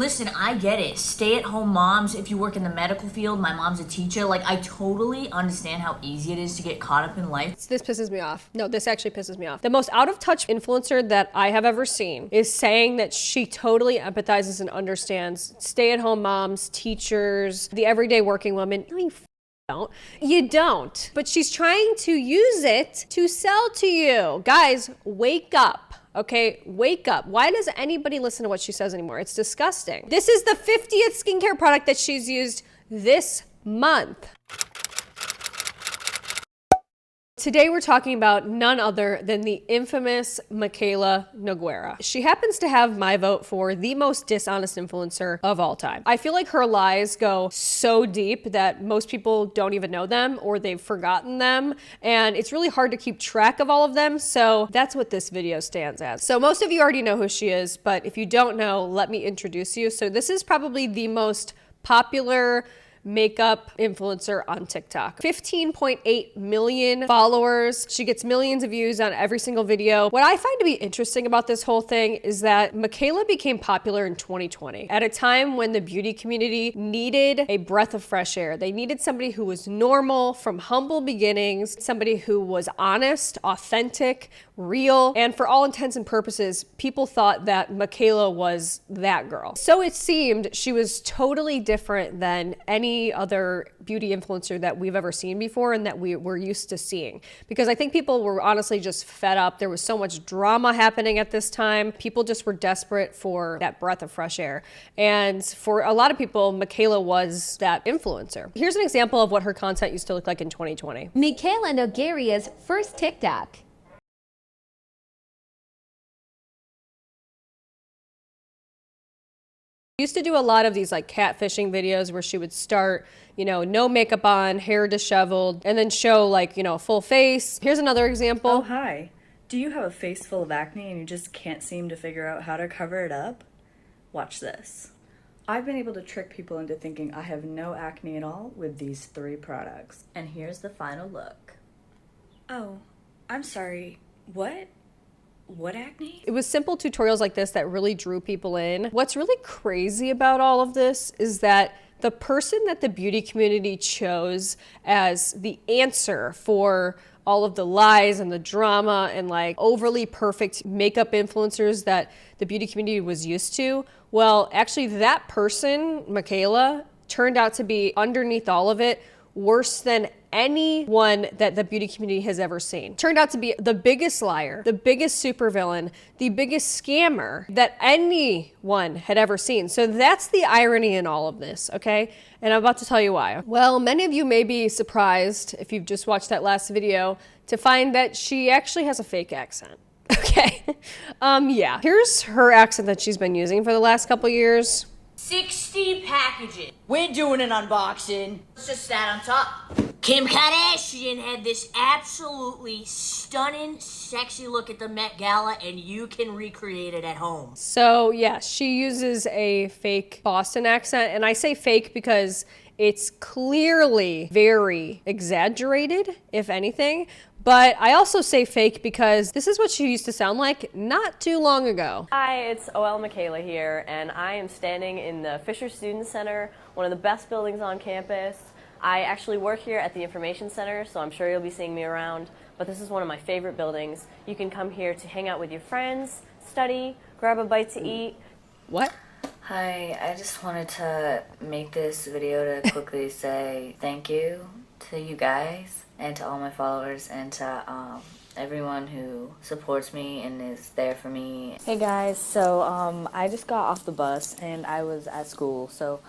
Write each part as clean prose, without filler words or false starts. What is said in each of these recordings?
Listen, I get it. Stay-at-home moms, if you work in the medical field, my mom's a teacher, like, I totally understand how easy it is to get caught up in life. This pisses me off. No, this actually pisses me off. The most out-of-touch influencer that I have ever seen is saying that she totally empathizes and understands stay-at-home moms, teachers, the everyday working woman. No, you don't. You don't. But she's trying to use it to sell to you. Guys, wake up. Okay, wake up. Why does anybody listen to what she says anymore? It's disgusting. This is the 50th skincare product that she's used this month. Today we're talking about none other than the infamous Michaela Noguera. She happens to have my vote for the most dishonest influencer of all time. I feel like her lies go so deep that most people don't even know them or they've forgotten them, and it's really hard to keep track of all of them, so that's what this video stands as. So most of you already know who she is, but if you don't know, let me introduce you. So this is probably the most popular makeup influencer on TikTok. 15.8 million followers. She gets millions of views on every single video. What I find to be interesting about this whole thing is that Michaela became popular in 2020 at a time when the beauty community needed a breath of fresh air. They needed somebody who was normal, from humble beginnings, somebody who was honest, authentic, real, and for all intents and purposes, people thought that Michaela was that girl. So it seemed she was totally different than any other beauty influencer that we've ever seen before and that we were used to seeing. Because I think people were honestly just fed up. There was so much drama happening at this time. People just were desperate for that breath of fresh air. And for a lot of people, Michaela was that influencer. Here's an example of what her content used to look like in 2020. Michaela Noguera's first TikTok. Used to do a lot of these like catfishing videos where she would start, you know, no makeup on, hair disheveled, and then show like, you know, a full face. Here's another example. Oh, hi. Do you have a face full of acne and you just can't seem to figure out how to cover it up? Watch this. I've been able to trick people into thinking I have no acne at all with these 3 products. And here's the final look. Oh, I'm sorry. What? What acne? It was simple tutorials like this that really drew people in. What's really crazy about all of this is that the person that the beauty community chose as the answer for all of the lies and the drama and like overly perfect makeup influencers that the beauty community was used to, well, actually that person, Michaela, turned out to be, underneath all of it, worse than anyone that the beauty community has ever seen. Turned out to be the biggest liar, the biggest supervillain, the biggest scammer that anyone had ever seen. So that's the irony in all of this, okay? And I'm about to tell you why. Well, many of you may be surprised, if you've just watched that last video, to find that she actually has a fake accent. Okay, yeah. Here's her accent that she's been using for the last couple years. 60 packages. We're doing an unboxing. It's just that on top. Kim Kardashian had this absolutely stunning, sexy look at the Met Gala, and you can recreate it at home. So yeah, she uses a fake Boston accent, and I say fake because it's clearly very exaggerated, if anything. But I also say fake because this is what she used to sound like not too long ago. Hi, it's OL Michaela here, and I am standing in the Fisher Student Center, one of the best buildings on campus. I actually work here at the Information Center, so I'm sure you'll be seeing me around, but this is one of my favorite buildings. You can come here to hang out with your friends, study, grab a bite to eat. What? Hi, I just wanted to make this video to quickly say thank you to you guys and to all my followers and to everyone who supports me and is there for me. Hey guys, so I just got off the bus and I was at school, so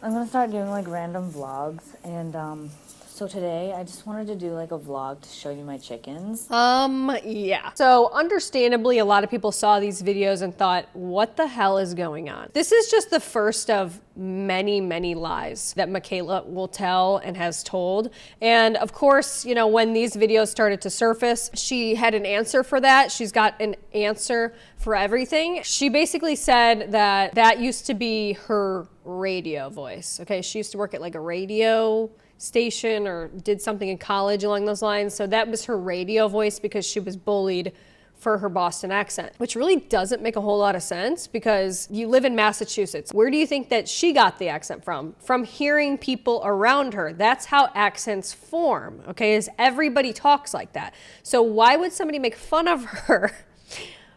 I'm gonna start doing like random vlogs, and so today I just wanted to do like a vlog to show you my chickens. Yeah. So understandably, a lot of people saw these videos and thought, what the hell is going on? This is just the first of many, many lies that Michaela will tell and has told. And of course, you know, when these videos started to surface, she had an answer for that. She's got an answer for everything. She basically said that that used to be her radio voice. Okay, she used to work at like a radio station or did something in college along those lines. So that was her radio voice because she was bullied for her Boston accent, which really doesn't make a whole lot of sense because you live in Massachusetts. Where do you think that she got the accent from? From hearing people around her. That's how accents form, okay, is everybody talks like that. So why would somebody make fun of her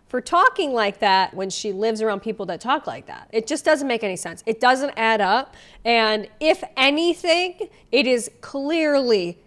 for talking like that when she lives around people that talk like that? It just doesn't make any sense. It doesn't add up. And if anything, it is clearly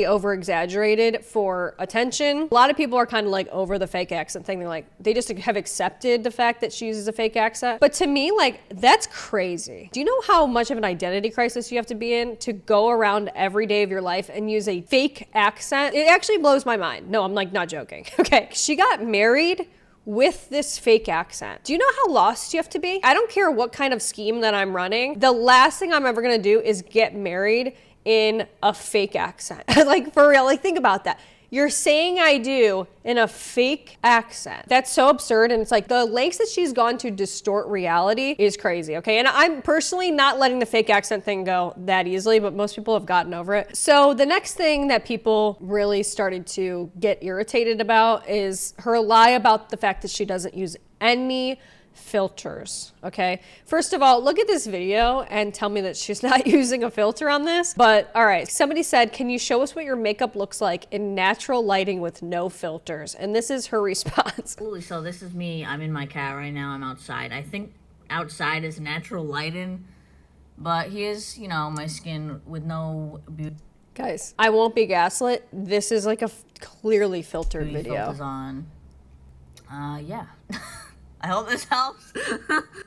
over exaggerated for attention. A lot of people are kind of like over the fake accent thing. They're like, they just have accepted the fact that she uses a fake accent. But to me, like, that's crazy. Do you know how much of an identity crisis you have to be in to go around every day of your life and use a fake accent? It actually blows my mind. No, I'm like not joking. Okay, she got married with this fake accent. Do you know how lost you have to be? I don't care what kind of scheme that I'm running. The last thing I'm ever gonna do is get married in a fake accent. Like, for real, like, think about that. You're saying I do in a fake accent. That's so absurd. And it's like the lengths that she's gone to distort reality is crazy, okay? And I'm personally not letting the fake accent thing go that easily, but most people have gotten over it. So the next thing that people really started to get irritated about is her lie about the fact that she doesn't use any filters, okay? First of all, look at this video and tell me that she's not using a filter on this. But all right, somebody said, can you show us what your makeup looks like in natural lighting with no filters? And this is her response. Ooh, so this is me. I'm in my car right now. I'm outside. I think outside is natural lighting, but here's, you know, my skin with no beauty. Guys, I won't be gaslit. This is like a clearly filtered video. Filters on. Yeah. I hope this helps.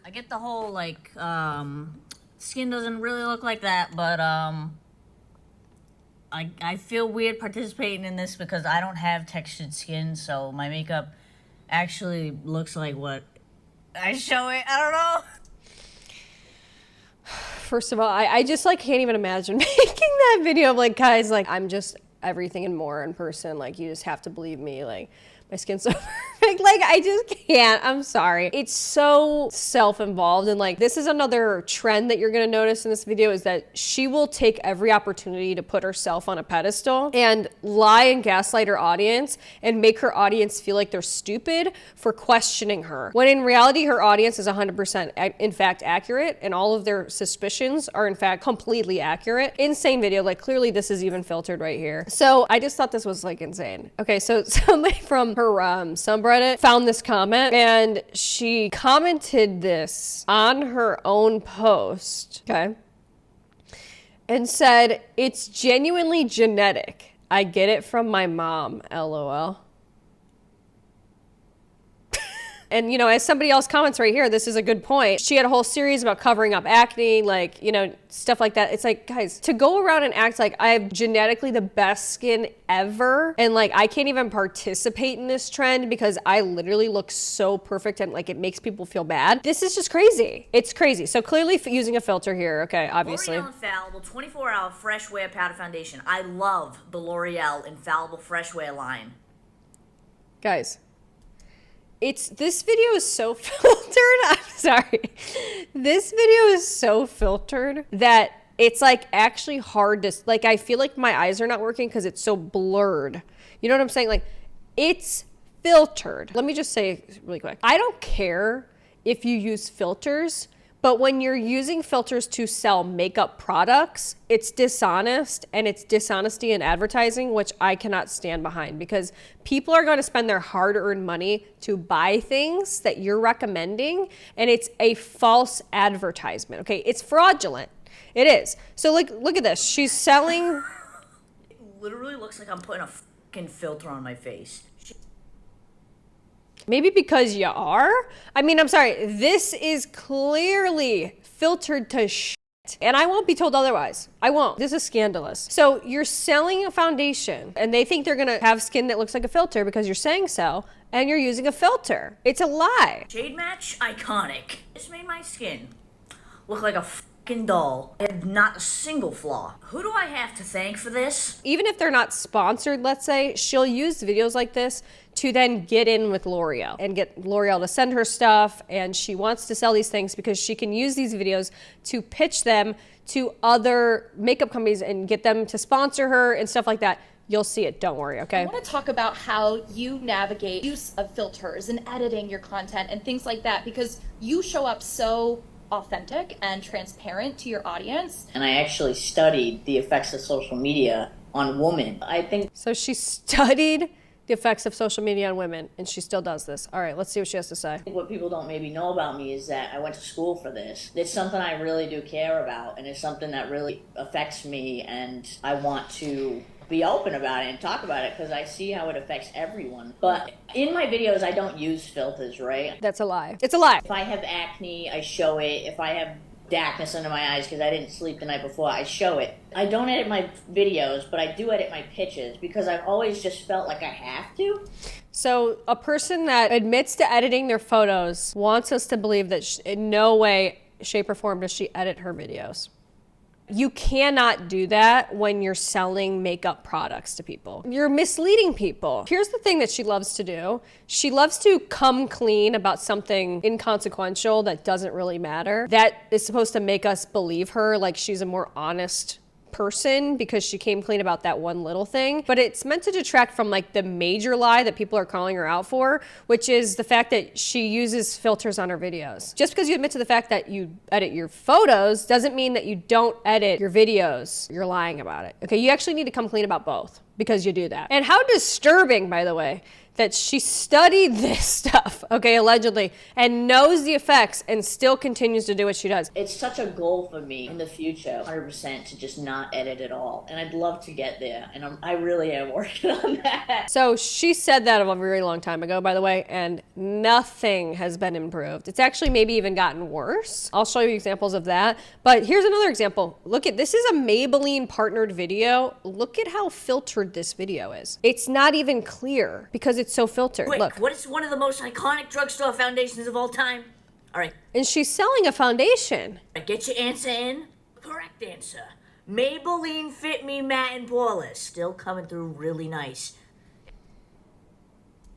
I get the whole, like, skin doesn't really look like that, but, I feel weird participating in this because I don't have textured skin, so my makeup actually looks like what I show it. I don't know. First of all, I just, like, can't even imagine making that video of, like, guys, like, I'm just everything and more in person. Like, you just have to believe me, like, my skin's so perfect. Like, I just can't. I'm sorry. It's so self-involved. And like, this is another trend that you're going to notice in this video is that she will take every opportunity to put herself on a pedestal and lie and gaslight her audience and make her audience feel like they're stupid for questioning her. When in reality, her audience is 100% in fact accurate and all of their suspicions are in fact completely accurate. Insane video. Like, clearly this is even filtered right here. So I just thought this was like insane. Okay, so somebody from her subreddit found this comment and she commented this on her own post, okay, and said, it's genuinely genetic. I get it from my mom, LOL. And, you know, as somebody else comments right here, this is a good point. She had a whole series about covering up acne, like, you know, stuff like that. It's like, guys, to go around and act like I have genetically the best skin ever, and like I can't even participate in this trend because I literally look so perfect and like it makes people feel bad. This is just crazy. It's crazy. So clearly using a filter here, okay, obviously. L'Oreal Infallible 24-hour Fresh Wear Powder Foundation. I love the L'Oreal Infallible Fresh Wear line. Guys. This video is so filtered. I'm sorry. This video is so filtered that it's like actually hard to, like, I feel like my eyes are not working because it's so blurred. You know what I'm saying? Like, it's filtered. Let me just say really quick. I don't care if you use filters, but when you're using filters to sell makeup products, it's dishonest, and it's dishonesty in advertising, which I cannot stand behind because people are going to spend their hard-earned money to buy things that you're recommending, and it's a false advertisement, okay? It's fraudulent. It is. So like, look at this. She's selling... It literally looks like I'm putting a fucking filter on my face. Maybe because you are? I mean, I'm sorry. This is clearly filtered to shit. And I won't be told otherwise. I won't. This is scandalous. So you're selling a foundation and they think they're going to have skin that looks like a filter because you're saying so, and you're using a filter. It's a lie. Shade match, iconic. This made my skin look like a fucking doll. It had not a single flaw. Who do I have to thank for this? Even if they're not sponsored, let's say, she'll use videos like this to then get in with L'Oreal and get L'Oreal to send her stuff. And she wants to sell these things because she can use these videos to pitch them to other makeup companies and get them to sponsor her and stuff like that. You'll see it, don't worry, okay? I want to talk about how you navigate use of filters and editing your content and things like that, because you show up so authentic and transparent to your audience. And I actually studied the effects of social media on women. I think So she studied the effects of social media on women, and she still does this. All right, let's see what she has to say. what people don't maybe know about me is that I went to school for this. It's something I really do care about, and it's something that really affects me, and I want to be open about it and talk about it because I see how it affects everyone. But in my videos, I don't use filters, right? That's a lie. It's a lie. If I have acne, I show it. If I have darkness under my eyes because I didn't sleep the night before, I show it. I don't edit my videos, but I do edit my pictures because I've always just felt like I have to. So a person that admits to editing their photos wants us to believe that in no way, shape, or form does she edit her videos. You cannot do that when you're selling makeup products to people. You're misleading people. Here's the thing that she loves to do. She loves to come clean about something inconsequential that doesn't really matter. That is supposed to make us believe her like she's a more honest person because she came clean about that one little thing. But it's meant to detract from like the major lie that people are calling her out for, which is the fact that she uses filters on her videos. Just because you admit to the fact that you edit your photos doesn't mean that you don't edit your videos. You're lying about it. Okay, you actually need to come clean about both because you do that. And how disturbing, by the way, that she studied this stuff, okay, allegedly, and knows the effects and still continues to do what she does. It's such a goal for me in the future, 100%, to just not edit at all. And I'd love to get there, and I really am working on that. So she said that a very long time ago, by the way, and nothing has been improved. It's actually maybe even gotten worse. I'll show you examples of that. But here's another example. Look at, this is a Maybelline partnered video. Look at how filtered this video is. It's not even clear because it's so filtered. Quick, look. what is one of the most iconic drugstore foundations of all time? All right. And she's selling a foundation. Get your answer in. Correct answer. Maybelline Fit Me Matte and Poreless. Still coming through really nice.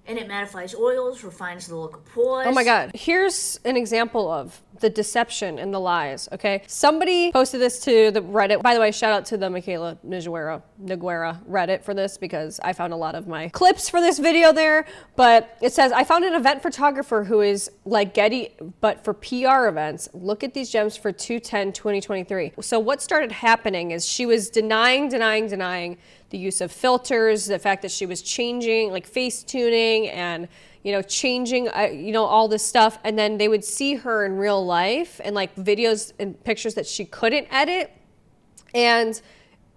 And it mattifies oils, refines the look of pores. Oh my God. Here's an example of the deception and the lies, okay? Somebody posted this to the Reddit. By the way, shout out to the Michaela Noguera Reddit for this because I found a lot of my clips for this video there. But it says, I found an event photographer who is like Getty, but for PR events. Look at these gems for 2/10/2023. So what started happening is she was denying the use of filters, the fact that she was changing, like face tuning and, changing, all this stuff. And then they would see her in real life and like videos and pictures that she couldn't edit. And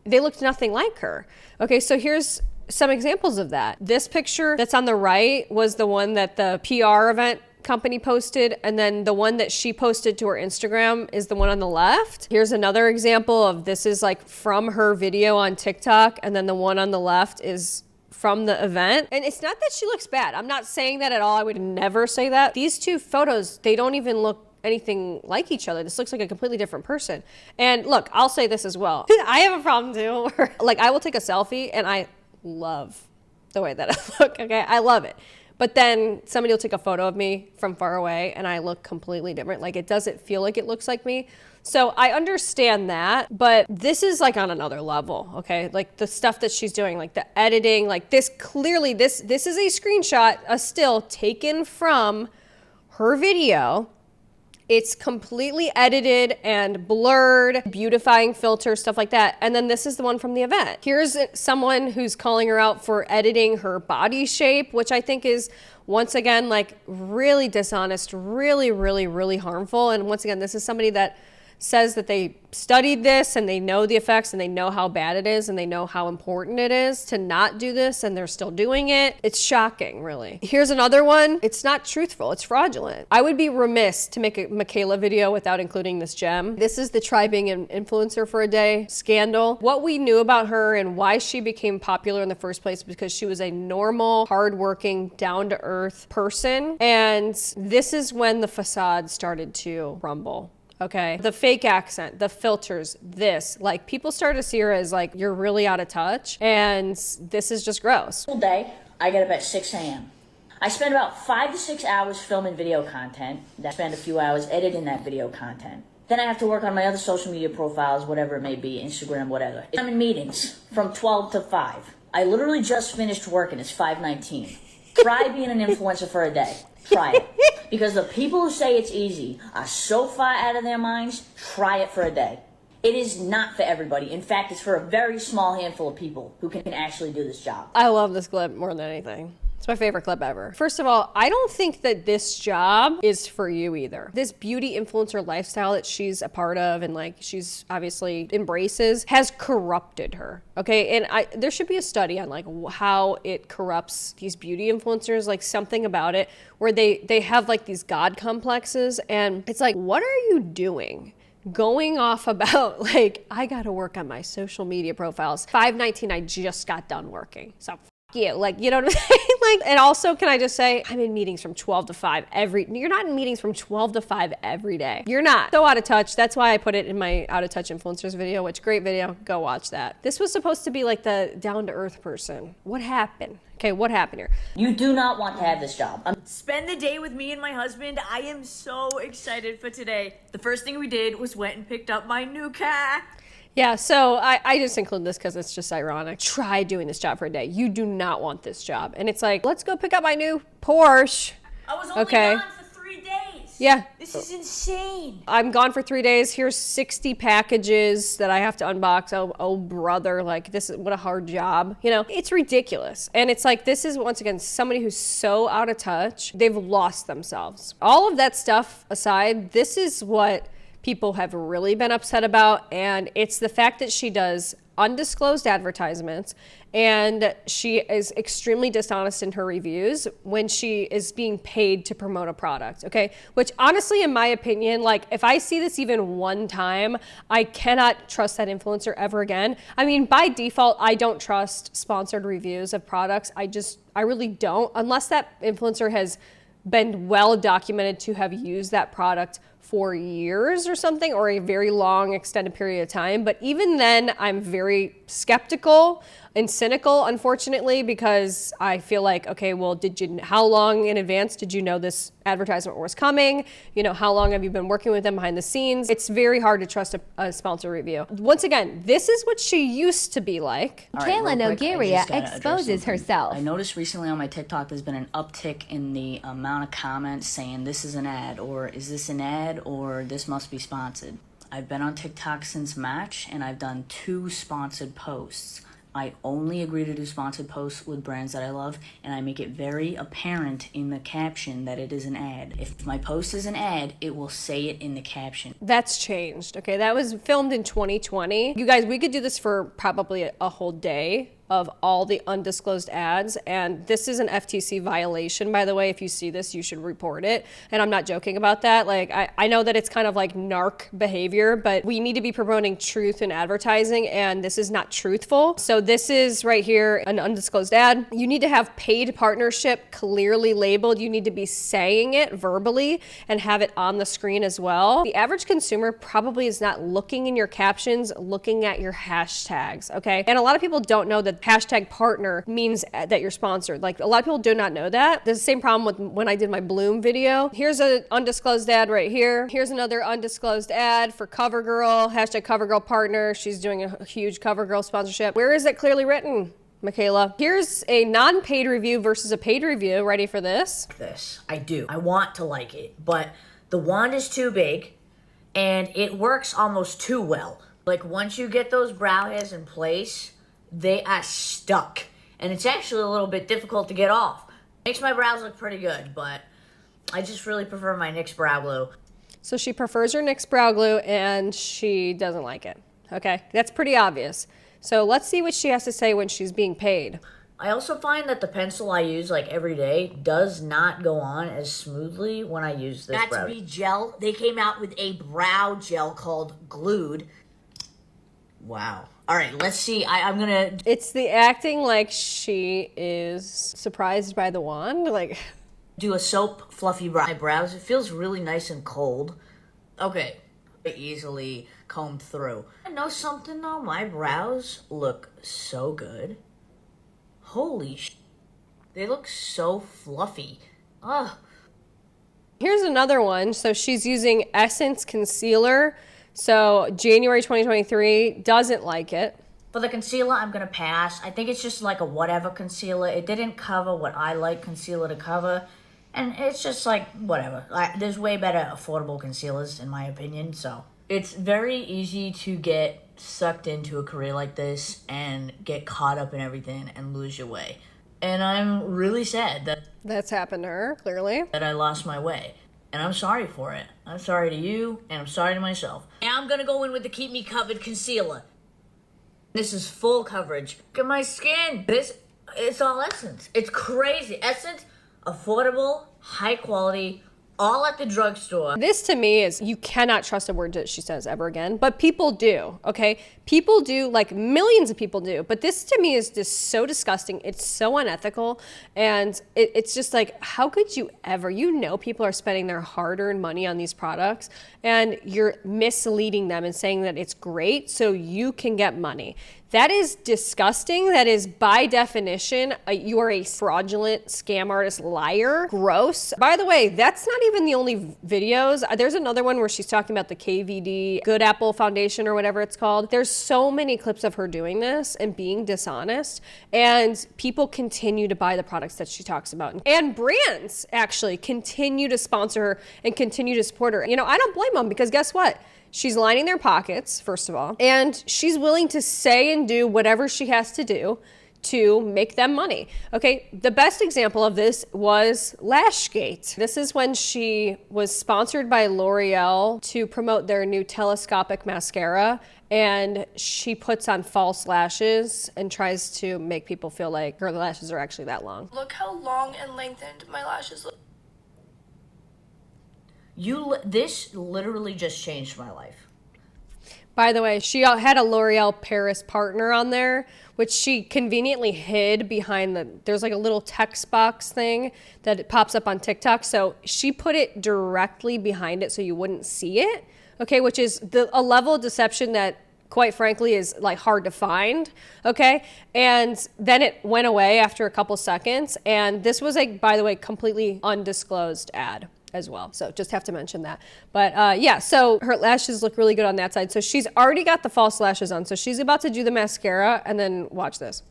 they looked nothing like her. Okay, so here's some examples of that. This picture that's on the right was the one that the PR event company posted, and then the one that she posted to her Instagram is the one on the left. Here's another example of this is like from her video on TikTok, and then the one on the left is from the event. And it's not that she looks bad. I'm not saying that at all. I would never say that. These two photos, they don't even look anything like each other. This looks like a completely different person. And look, I'll say this as well. I have a problem too, where like I will take a selfie and I love the way that I look, okay? I love it. But then somebody will take a photo of me from far away and I look completely different. Like it doesn't feel like it looks like me. So I understand that, but this is like on another level, okay? Like the stuff that she's doing, like the editing, like this clearly, this is a screenshot, a still taken from her video. It's completely edited and blurred, beautifying filters, stuff like that. And then this is the one from the event. Here's someone who's calling her out for editing her body shape, which I think is, once again, like really dishonest, really, really, really harmful. And once again, this is somebody that says that they studied this and they know the effects and they know how bad it is and they know how important it is to not do this, and they're still doing it. It's shocking, really. Here's another one. It's not truthful. It's fraudulent. I would be remiss to make a Michaela video without including this gem. This is the Try Being an Influencer for a Day scandal. What we knew about her and why she became popular in the first place because she was a normal, hardworking, down-to-earth person. And this is when the facade started to crumble. Okay, the fake accent, the filters, this, like people started to see her as like, you're really out of touch, and this is just gross. All day, I get up at 6 a.m. I spend about 5 to 6 hours filming video content. I spend a few hours editing that video content. Then I have to work on my other social media profiles, whatever it may be, Instagram, whatever. I'm in meetings from 12 to 5. I literally just finished work and it's 5:19. Try being an influencer for a day. Try it. Because the people who say it's easy are so far out of their minds, try it for a day. It is not for everybody. In fact, it's for a very small handful of people who can actually do this job. I love this clip more than anything. It's my favorite clip ever. First of all, I don't think that this job is for you either. This beauty influencer lifestyle that she's a part of and like she's obviously embraces has corrupted her. Okay, and there should be a study on like how it corrupts these beauty influencers, like something about it where they have like these God complexes, and it's like, what are you doing? Going off about like, I gotta work on my social media profiles. 5:19, I just got done working. So you, like, you know what I'm saying? Like, and also, can I just say, I'm in meetings from 12 to 5 you're not in meetings from 12 to 5 every day. You're not. So out of touch. That's why I put it in my out of touch influencers video, which great video. Go watch that. This was supposed to be like the down to earth person. What happened? Okay, what happened here? You do not want to have this job. Spend the day with me and my husband. I am so excited for today. The first thing we did was went and picked up my new car. Yeah, so I just include this because it's just ironic. Try doing this job for a day. You do not want this job. And it's like, let's go pick up my new Porsche. I was only gone for 3 days. Yeah. This is insane. I'm gone for 3 days. Here's 60 packages that I have to unbox. Oh brother, like this is what a hard job. You know, it's ridiculous. And it's like, this is once again, somebody who's so out of touch. They've lost themselves. All of that stuff aside, this is what people have really been upset about, and it's the fact that she does undisclosed advertisements and she is extremely dishonest in her reviews when she is being paid to promote a product, okay? Which honestly, in my opinion, like if I see this even one time, I cannot trust that influencer ever again. I mean, by default, I don't trust sponsored reviews of products. I really don't, unless that influencer has been well documented to have used that product for years or something, or a very long extended period of time. But even then, I'm very skeptical and cynical, unfortunately, because I feel like, okay, well, how long in advance did you know this advertisement was coming? You know, how long have you been working with them behind the scenes? It's very hard to trust a sponsor review. Once again, this is what she used to be like. Michaela Nogueira exposes herself. I noticed recently on my TikTok there's been an uptick in the amount of comments saying this is an ad, or is this an ad, or this must be sponsored. I've been on TikTok since March and I've done 2 sponsored posts. I only agree to do sponsored posts with brands that I love, and I make it very apparent in the caption that it is an ad. If my post is an ad, it will say it in the caption. That's changed. Okay, that was filmed in 2020. You guys, we could do this for probably a whole day of all the undisclosed ads, and this is an FTC violation, by the way. If you see this, you should report it, and I'm not joking about that. Like, I know that it's kind of like narc behavior, but we need to be promoting truth in advertising, and this is not truthful. So this is right here, an undisclosed ad. You need to have paid partnership clearly labeled. You need to be saying it verbally and have it on the screen as well. The average consumer probably is not looking in your captions, looking at your hashtags, okay? And a lot of people don't know that hashtag partner means that you're sponsored. Like, a lot of people do not know that. There's the same problem with when I did my Bloom video. Here's an undisclosed ad right here. Here's another undisclosed ad for CoverGirl, hashtag CoverGirl partner. She's doing a huge CoverGirl sponsorship. Where is it clearly written, Michaela? Here's a non-paid review versus a paid review. Ready for this? I do. I want to like it, but the wand is too big and it works almost too well. Like, once you get those brow hairs in place, they are stuck, and it's actually a little bit difficult to get off. Makes my brows look pretty good, but I just really prefer my NYX brow glue. So she prefers her NYX brow glue, and she doesn't like it. Okay, that's pretty obvious. So let's see what she has to say when she's being paid. I also find that the pencil I use like every day does not go on as smoothly when I use this brow. Not to be gel, they came out with a brow gel called Glued. Wow. All right, let's see. I'm gonna... It's the acting like she is surprised by the wand. Like, do a soap fluffy brows. It feels really nice and cold. Okay. Easily combed through. I know something though. My brows look so good. Holy sh! They look so fluffy. Ugh. Here's another one. So she's using Essence Concealer. So January 2023, doesn't like it. For the concealer, I'm gonna pass. I think it's just like a whatever concealer. It didn't cover what I like concealer to cover. And it's just like, whatever. There's way better affordable concealers, in my opinion, so. It's very easy to get sucked into a career like this and get caught up in everything and lose your way. And I'm really sad that That's happened to her, clearly. that I lost my way. And I'm sorry for it. I'm sorry to you, and I'm sorry to myself. Now I'm gonna go in with the Keep Me Covered concealer. This is full coverage. Look at my skin. It's all Essence. It's crazy. Essence, affordable, high quality, all at the drugstore. This to me is, you cannot trust a word that she says ever again, but people do, okay? People do, like millions of people do, but this to me is just so disgusting. It's so unethical, and it's just like, how could you ever, you know people are spending their hard-earned money on these products, and you're misleading them and saying that it's great so you can get money. That is disgusting. That is, by definition, you are a fraudulent scam artist, liar. Gross. By the way, that's not even the only videos. There's another one where she's talking about the KVD, Good Apple Foundation or whatever it's called. There's so many clips of her doing this and being dishonest, and people continue to buy the products that she talks about. And brands actually continue to sponsor her and continue to support her. You know, I don't blame them, because guess what? She's lining their pockets, first of all, and she's willing to say and do whatever she has to do to make them money. Okay, the best example of this was Lashgate. This is when she was sponsored by L'Oreal to promote their new telescopic mascara, and she puts on false lashes and tries to make people feel like her lashes are actually that long. Look how long and lengthened my lashes look. This literally just changed my life. By the way, she had a L'Oreal Paris partner on there, which she conveniently hid behind there's like a little text box thing that it pops up on TikTok. So she put it directly behind it so you wouldn't see it, okay, which is a level of deception that, quite frankly, is like hard to find, okay? And then it went away after a couple seconds. And this was a, by the way, completely undisclosed ad as well. So just have to mention that. But yeah, so her lashes look really good on that side. So she's already got the false lashes on. So she's about to do the mascara, and then watch this.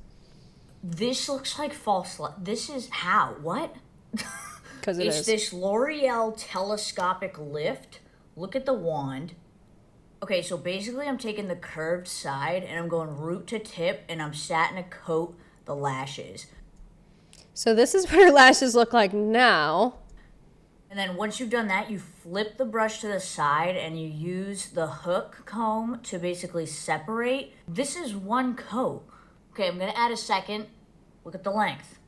This looks like false. This is how? What? Because it's this L'Oreal telescopic lift. Look at the wand. Okay, so basically I'm taking the curved side and I'm going root to tip, and I'm starting to coat the lashes. So this is what her lashes look like now. And then once you've done that, you flip the brush to the side and you use the hook comb to basically separate. This is one coat. Okay, I'm gonna add a second. Look at the length.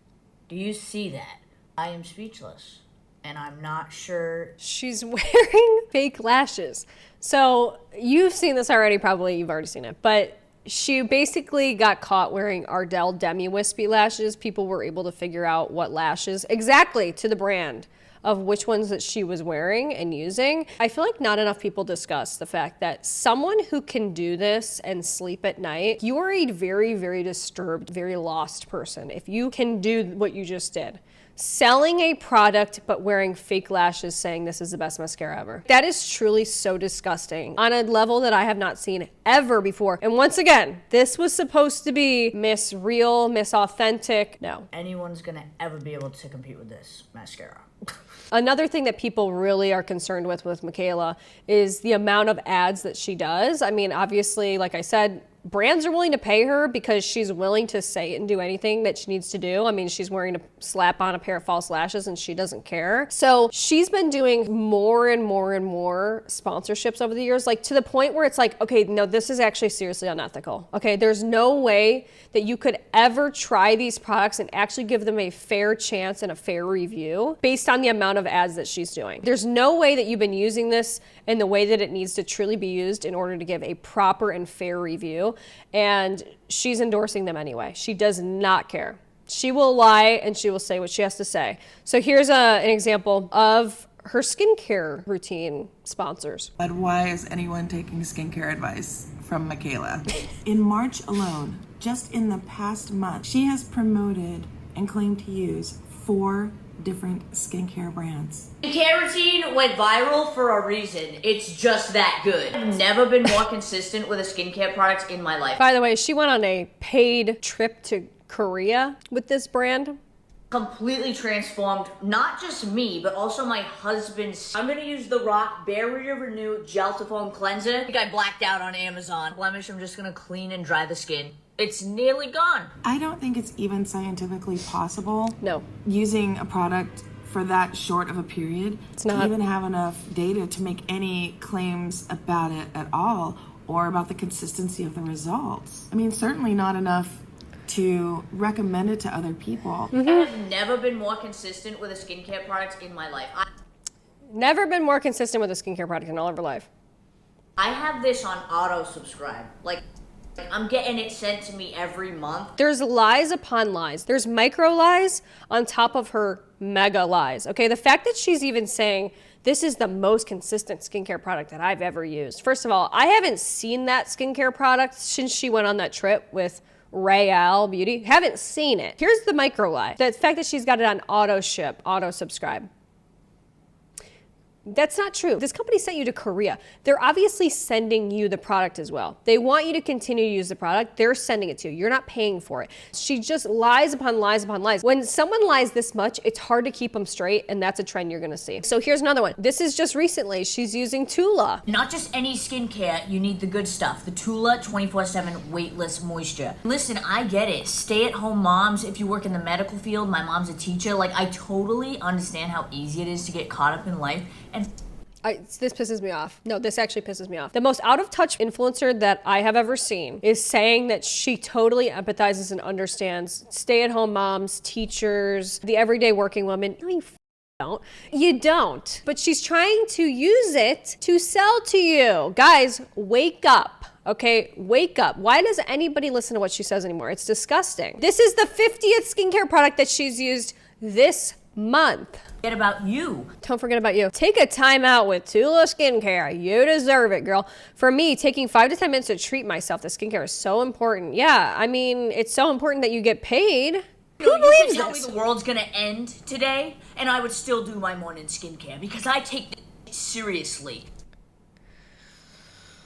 Do you see that? I am speechless, and I'm not sure. She's wearing fake lashes. So you've seen this already, probably you've already seen it, but she basically got caught wearing Ardell demi-wispy lashes. People were able to figure out what lashes exactly to the brand of which ones that she was wearing and using. I feel like not enough people discuss the fact that someone who can do this and sleep at night, you are a very, very disturbed, very lost person if you can do what you just did. Selling a product but wearing fake lashes saying this is the best mascara ever. That is truly so disgusting on a level that I have not seen ever before. And once again, this was supposed to be Miss Real, Miss Authentic. No. Anyone's gonna ever be able to compete with this mascara. Another thing that people really are concerned with Michaela is the amount of ads that she does. I mean, obviously, like I said, brands are willing to pay her because she's willing to say and do anything that she needs to do. I mean, she's wearing to slap on a pair of false lashes and she doesn't care. So she's been doing more and more and more sponsorships over the years, like to the point where it's like, okay, no, this is actually seriously unethical. Okay, there's no way that you could ever try these products and actually give them a fair chance and a fair review based on the amount of ads that she's doing. There's no way that you've been using this in the way that it needs to truly be used in order to give a proper and fair review. And she's endorsing them anyway. She does not care. She will lie and she will say what she has to say. So here's an example of her skincare routine sponsors. But why is anyone taking skincare advice from Michaela? In March alone, just in the past month, she has promoted and claimed to use 4 different skincare brands. Skincare routine went viral for a reason. It's just that good. I've never been more consistent with a skincare product in my life. By the way, she went on a paid trip to Korea with this brand. Completely transformed not just me, but also my husband's. I'm gonna use the Rock Barrier Renew Gel to Foam Cleanser. I think I blacked out on Amazon. Blemish, I'm just gonna clean and dry the skin. It's nearly gone. I don't think it's even scientifically possible. No. Using a product for that short of a period to even have enough data to make any claims about it at all or about the consistency of the results. I mean, certainly not enough to recommend it to other people. I have never been more consistent with a skincare product in my life. Never been more consistent with a skincare product in all of her life. I have this on auto subscribe. Like, I'm getting it sent to me every month. There's lies upon lies. There's micro lies on top of her mega lies. Okay, the fact that she's even saying this is the most consistent skincare product that I've ever used. First of all, I haven't seen that skincare product since she went on that trip with Royale Beauty. Haven't seen it. Here's the micro lie. The fact that she's got it on auto ship, auto subscribe. That's not true. This company sent you to Korea. They're obviously sending you the product as well. They want you to continue to use the product. They're sending it to you. You're not paying for it. She just lies upon lies upon lies. When someone lies this much, it's hard to keep them straight, and that's a trend you're gonna see. So here's another one. This is just recently. She's using Tula. Not just any skincare, you need the good stuff. The Tula 24/7 weightless moisture. Listen, I get it. Stay-at-home moms, if you work in the medical field, my mom's a teacher, like I totally understand how easy it is to get caught up in life. And This pisses me off. No, this actually pisses me off. The most out-of-touch influencer that I have ever seen is saying that she totally empathizes and understands stay-at-home moms, teachers, the everyday working woman. No, you don't. You don't. But she's trying to use it to sell to you. Guys, wake up. Okay, wake up. Why does anybody listen to what she says anymore? It's disgusting. This is the 50th skincare product that she's used this month. Forget about you. Don't forget about you. Take a time out with Tula Skincare. You deserve it, girl. For me, taking 5 to 10 minutes to treat myself, the skincare is so important. Yeah, I mean, it's so important that you get paid. Who believes tell this? me the world's gonna end today, and I would still do my morning skincare because I take it seriously.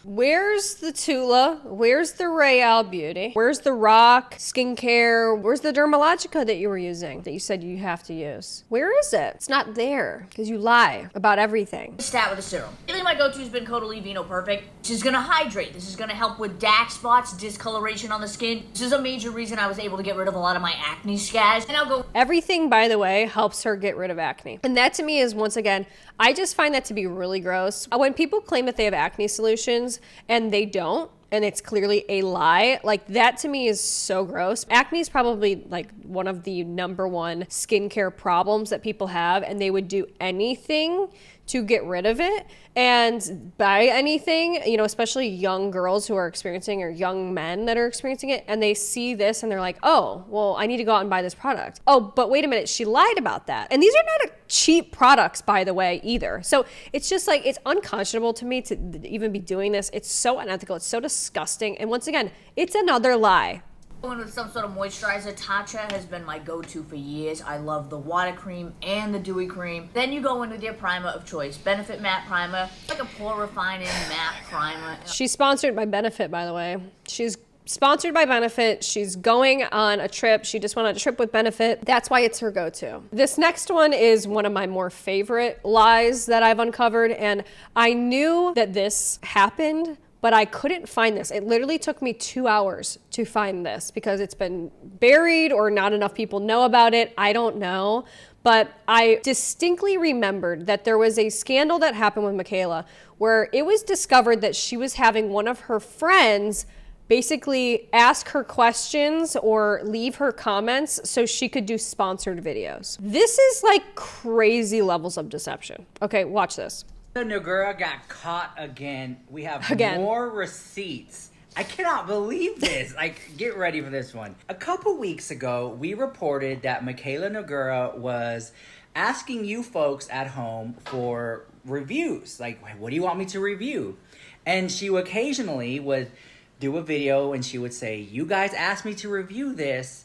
Where's the Tula? Where's the Royale Beauty? Where's the Rock Skincare? Where's the Dermalogica that you were using that you said you have to use? Where is it? It's not there because you lie about everything. Stat with a serum. Really, my go-to has been Caudalie Vino Perfect. This is gonna hydrate. This is gonna help with dark spots, discoloration on the skin. This is a major reason I was able to get rid of a lot of my acne scars. And I'll go. Everything, by the way, helps her get rid of acne. And that to me is, once again, I just find that to be really gross. When people claim that they have acne solutions and they don't, and it's clearly a lie, like that to me is so gross. Acne is probably like one of the #1 skincare problems that people have, and they would do anything to get rid of it. And buy anything, you know, especially young girls who are experiencing, or young men that are experiencing it, and they see this and they're like, oh, well, I need to go out and buy this product. Oh, but wait a minute, she lied about that. And these are not cheap products, by the way, either. So it's just like, it's unconscionable to me to even be doing this. It's so unethical. It's so disgusting. And once again, it's another lie. Going with some sort of moisturizer. Tatcha has been my go-to for years. I love the water cream and the dewy cream. Then you go in with your primer of choice. Benefit Matte Primer. Like a pore refining matte primer. She's sponsored by Benefit, by the way. She's sponsored by Benefit. She's going on a trip. She just went on a trip with Benefit. That's why it's her go-to. This next one is one of my more favorite lies that I've uncovered, and I knew that this happened, but I couldn't find this. It literally took me 2 hours to find this because it's been buried or not enough people know about it. I don't know. But I distinctly remembered that there was a scandal that happened with Michaela where it was discovered that she was having one of her friends basically ask her questions or leave her comments so she could do sponsored videos. This is like crazy levels of deception. Okay, watch this. Nogura got caught again. We have Again. more receipts. I cannot believe this. Like, get ready for this one. A couple weeks ago, we reported that Michaela Nogura was asking you folks at home for reviews. Like, what do you want me to review? And she occasionally would do a video and she would say, you guys asked me to review this.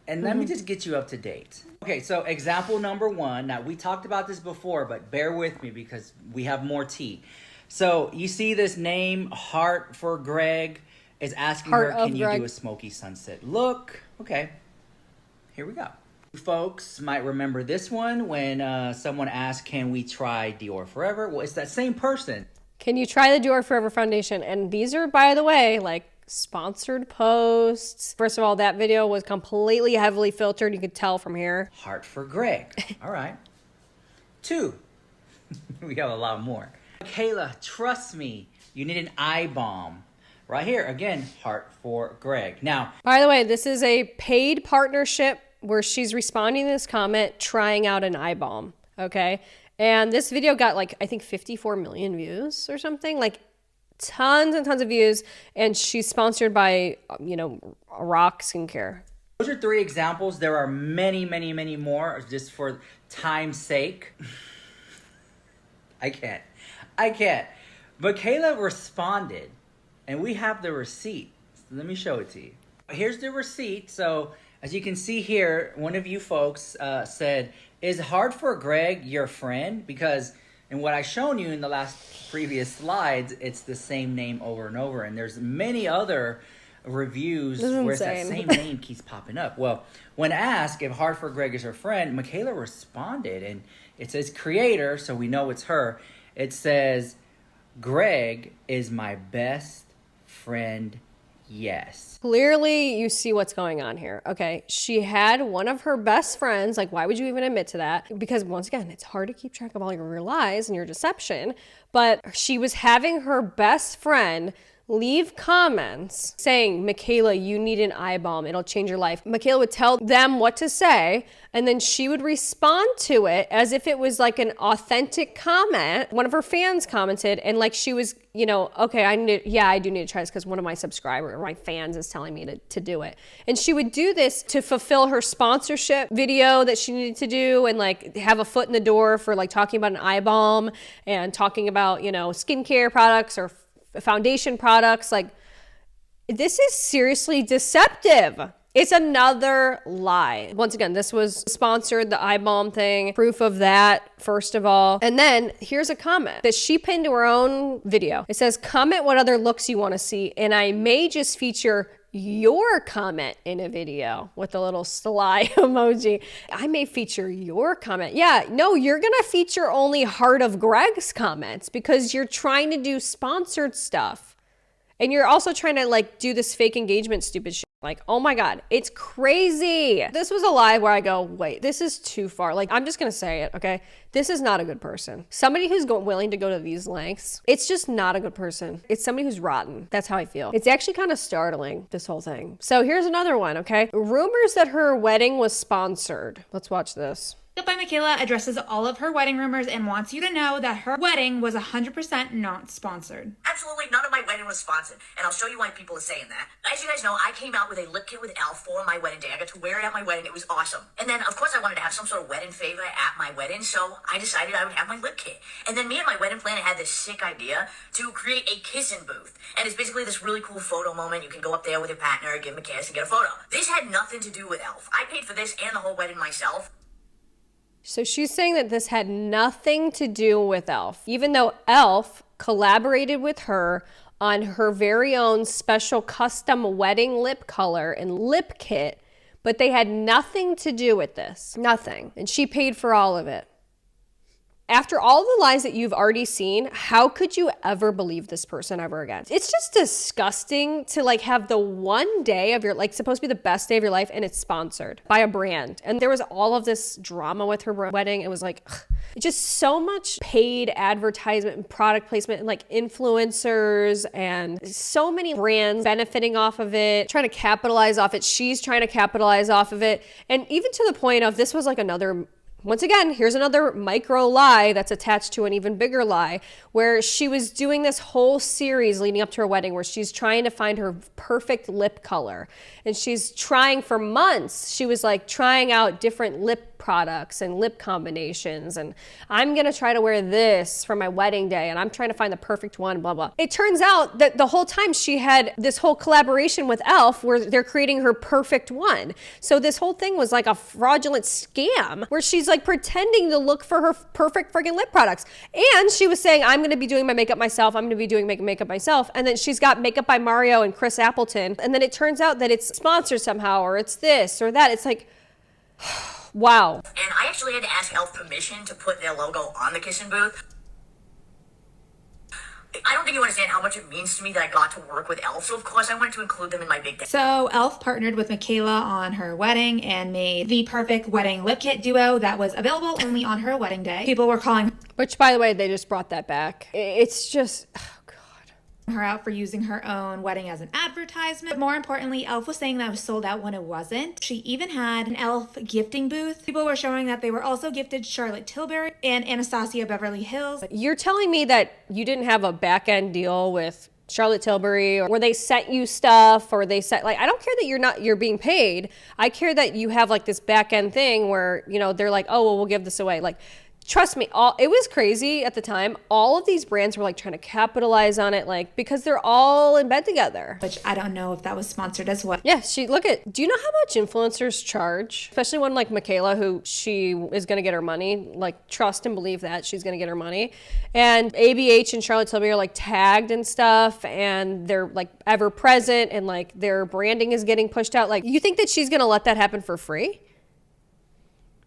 And let me just get you up to date. Okay, so example number 1. Now, we talked about this before, but bear with me because we have more tea. So you see this name, Heart for Greg, is asking her, can you do a smoky sunset look? Okay, here we go. Folks might remember this one when someone asked, can we try Dior Forever? Well, it's that same person. Can you try the Dior Forever foundation? And these are, by the way, like sponsored posts. First of all, that video was completely heavily filtered. You could tell from here. Heart for Greg. All right. 2. We have a lot more. Michaela, trust me, you need an eye balm. Right here, again, Heart for Greg. Now, by the way, this is a paid partnership where she's responding to this comment, trying out an eye balm, okay? And this video got like, I think 54 million views or something, like tons and tons of views. And she's sponsored by, you know, Rock Skincare. Those are 3 examples. There are many, many, many more, just for time's sake. I can't. Michaela responded, and we have the receipt. So let me show it to you. Here's the receipt. So as you can see here, one of you folks said, is Heart for Greg your friend? Because in what I've shown you in the last previous slides, it's the same name over and over. And there's many other reviews where it's that same name keeps popping up. Well, when asked if Heart for Greg is her friend, Michaela responded, and it says creator, so we know it's her. It says, Greg is my best friend, yes. Clearly, you see what's going on here. Okay, she had one of her best friends. Like, why would you even admit to that? Because once again, it's hard to keep track of all your lies and your deception. But she was having her best friend leave comments saying, Michaela, you need an eye balm. It'll change your life. Michaela would tell them what to say, and then she would respond to it as if it was like an authentic comment. One of her fans commented, and like she was, you know, okay, I do need to try this because one of my my fans is telling me to do it. And she would do this to fulfill her sponsorship video that she needed to do, and like have a foot in the door for like talking about an eye balm and talking about, you know, skincare products or foundation products. Like, this is seriously deceptive. It's another lie. Once again, this was sponsored, the eye balm thing, proof of that, first of all. And then here's a comment that she pinned to her own video. It says, comment what other looks you want to see, and I may just feature your comment in a video, with a little sly emoji. I may feature your comment. Yeah, no, you're gonna feature only Heart of Greg's comments because you're trying to do sponsored stuff. And you're also trying to like do this fake engagement stupid shit. Like, oh my God, it's crazy. This was a lie where I go, wait, this is too far. Like, I'm just gonna say it, okay? This is not a good person. Somebody who's willing to go to these lengths, it's just not a good person. It's somebody who's rotten. That's how I feel. It's actually kind of startling, this whole thing. So here's another one, okay? Rumors that her wedding was sponsored. Let's watch this. By Michaela addresses all of her wedding rumors and wants you to know that her wedding was 100% not sponsored. Absolutely none of my wedding was sponsored, and I'll show you why people are saying that. As you guys know, I came out with a lip kit with e.l.f. for my wedding day. I got to wear it at my wedding. It was awesome. And then, of course, I wanted to have some sort of wedding favor at my wedding, so I decided I would have my lip kit. And then me and my wedding planner had this sick idea to create a kissing booth. And it's basically this really cool photo moment. You can go up there with your partner, give them a kiss, and get a photo. This had nothing to do with e.l.f. I paid for this and the whole wedding myself. So she's saying that this had nothing to do with e.l.f., even though e.l.f. collaborated with her on her very own special custom wedding lip color and lip kit, but they had nothing to do with this. Nothing. And she paid for all of it. After all the lies that you've already seen, how could you ever believe this person ever again? It's just disgusting to like have the one day of your, like supposed to be the best day of your life, and it's sponsored by a brand. And there was all of this drama with her wedding. It was like, ugh, just so much paid advertisement and product placement and like influencers and so many brands benefiting off of it, trying to capitalize off it. She's trying to capitalize off of it. And even to the point of this was like another Once again, here's another micro lie that's attached to an even bigger lie, where she was doing this whole series leading up to her wedding where she's trying to find her perfect lip color. And she's trying for months. She was like trying out different lip products and lip combinations. And I'm going to try to wear this for my wedding day. And I'm trying to find the perfect one, blah, blah. It turns out that the whole time she had this whole collaboration with e.l.f. where they're creating her perfect one. So this whole thing was like a fraudulent scam where she's like pretending to look for her perfect friggin' lip products. And she was saying, I'm going to be doing my makeup myself. I'm going to be doing makeup myself. And then she's got Makeup by Mario and Chris Appleton. And then it turns out that it's sponsored somehow, or it's this or that. It's like, wow. And I actually had to ask e.l.f. permission to put their logo on the kissing booth. I don't think you understand how much it means to me that I got to work with e.l.f., so of course I wanted to include them in my big day. So e.l.f. partnered with Michaela on her wedding and made the perfect wedding lip kit duo that was available only on her wedding day. People were calling, which by the way, they just brought that back. It's just, her out for using her own wedding as an advertisement. But more importantly, e.l.f. was saying that it was sold out when it wasn't. She even had an e.l.f. gifting booth. People were showing that they were also gifted Charlotte Tilbury and Anastasia Beverly Hills. You're telling me that you didn't have a back-end deal with Charlotte Tilbury, or where they sent you stuff, or they sent, like, I don't care that you're being paid. I care that you have like this back-end thing where, you know, they're like, oh, well, we'll give this away. Like, trust me, it was crazy at the time. All of these brands were like trying to capitalize on it, like, because they're all in bed together. Which I don't know if that was sponsored as well. Yeah, do you know how much influencers charge? Especially one like Michaela, who she is going to get her money. Like, trust and believe that she's going to get her money. And ABH and Charlotte Tilbury are like tagged and stuff, and they're like ever present, and like their branding is getting pushed out. Like, you think that she's going to let that happen for free?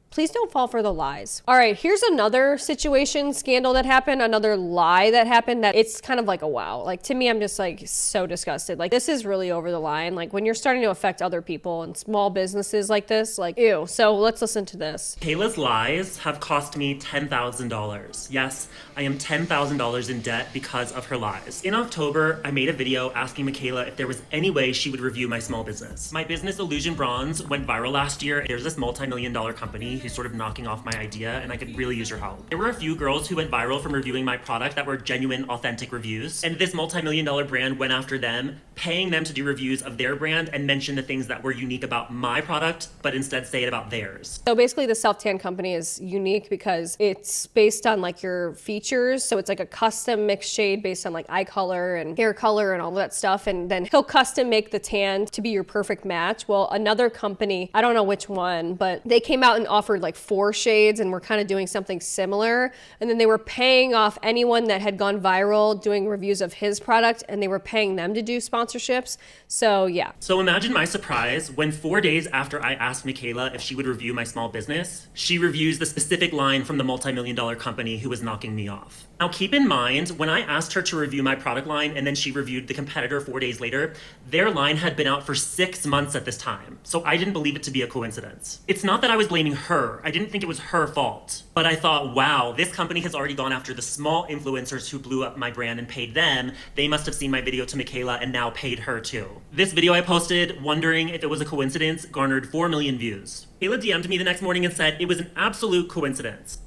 Please don't fall for the lies. All right, here's another situation, scandal that happened, another lie that happened that it's kind of like a wow. Like, to me, I'm just like so disgusted. Like, this is really over the line. Like, when you're starting to affect other people and small businesses like this, like, ew. So let's listen to this. Kayla's lies have cost me $10,000. Yes, I am $10,000 in debt because of her lies. In October, I made a video asking Michaela if there was any way she would review my small business. My business, Illusion Bronze, went viral last year. There's this multi-million-dollar company who's sort of knocking off my idea, and I could really use your help. There were a few girls who went viral from reviewing my product that were genuine, authentic reviews, and this multi-million-dollar brand went after them, paying them to do reviews of their brand and mention the things that were unique about my product, but instead say it about theirs. So basically the self-tan company is unique because it's based on like your features. So it's like a custom mixed shade based on like eye color and hair color and all that stuff. And then he'll custom make the tan to be your perfect match. Well, another company, I don't know which one, but they came out and offered like 4 shades and were kind of doing something similar. And then they were paying off anyone that had gone viral doing reviews of his product, and they were paying them to do sponsorships. So yeah. So imagine my surprise when 4 days after I asked Michaela if she would review my small business, she reviews the specific line from the multi-million-dollar company who was knocking me off. Now keep in mind, when I asked her to review my product line and then she reviewed the competitor 4 days later, their line had been out for 6 months at this time. So I didn't believe it to be a coincidence. It's not that I was blaming her. I didn't think it was her fault. But I thought, wow, this company has already gone after the small influencers who blew up my brand and paid them. They must have seen my video to Michaela and now paid her too. This video I posted, wondering if it was a coincidence, garnered 4 million views. Michaela DM'd me the next morning and said it was an absolute coincidence.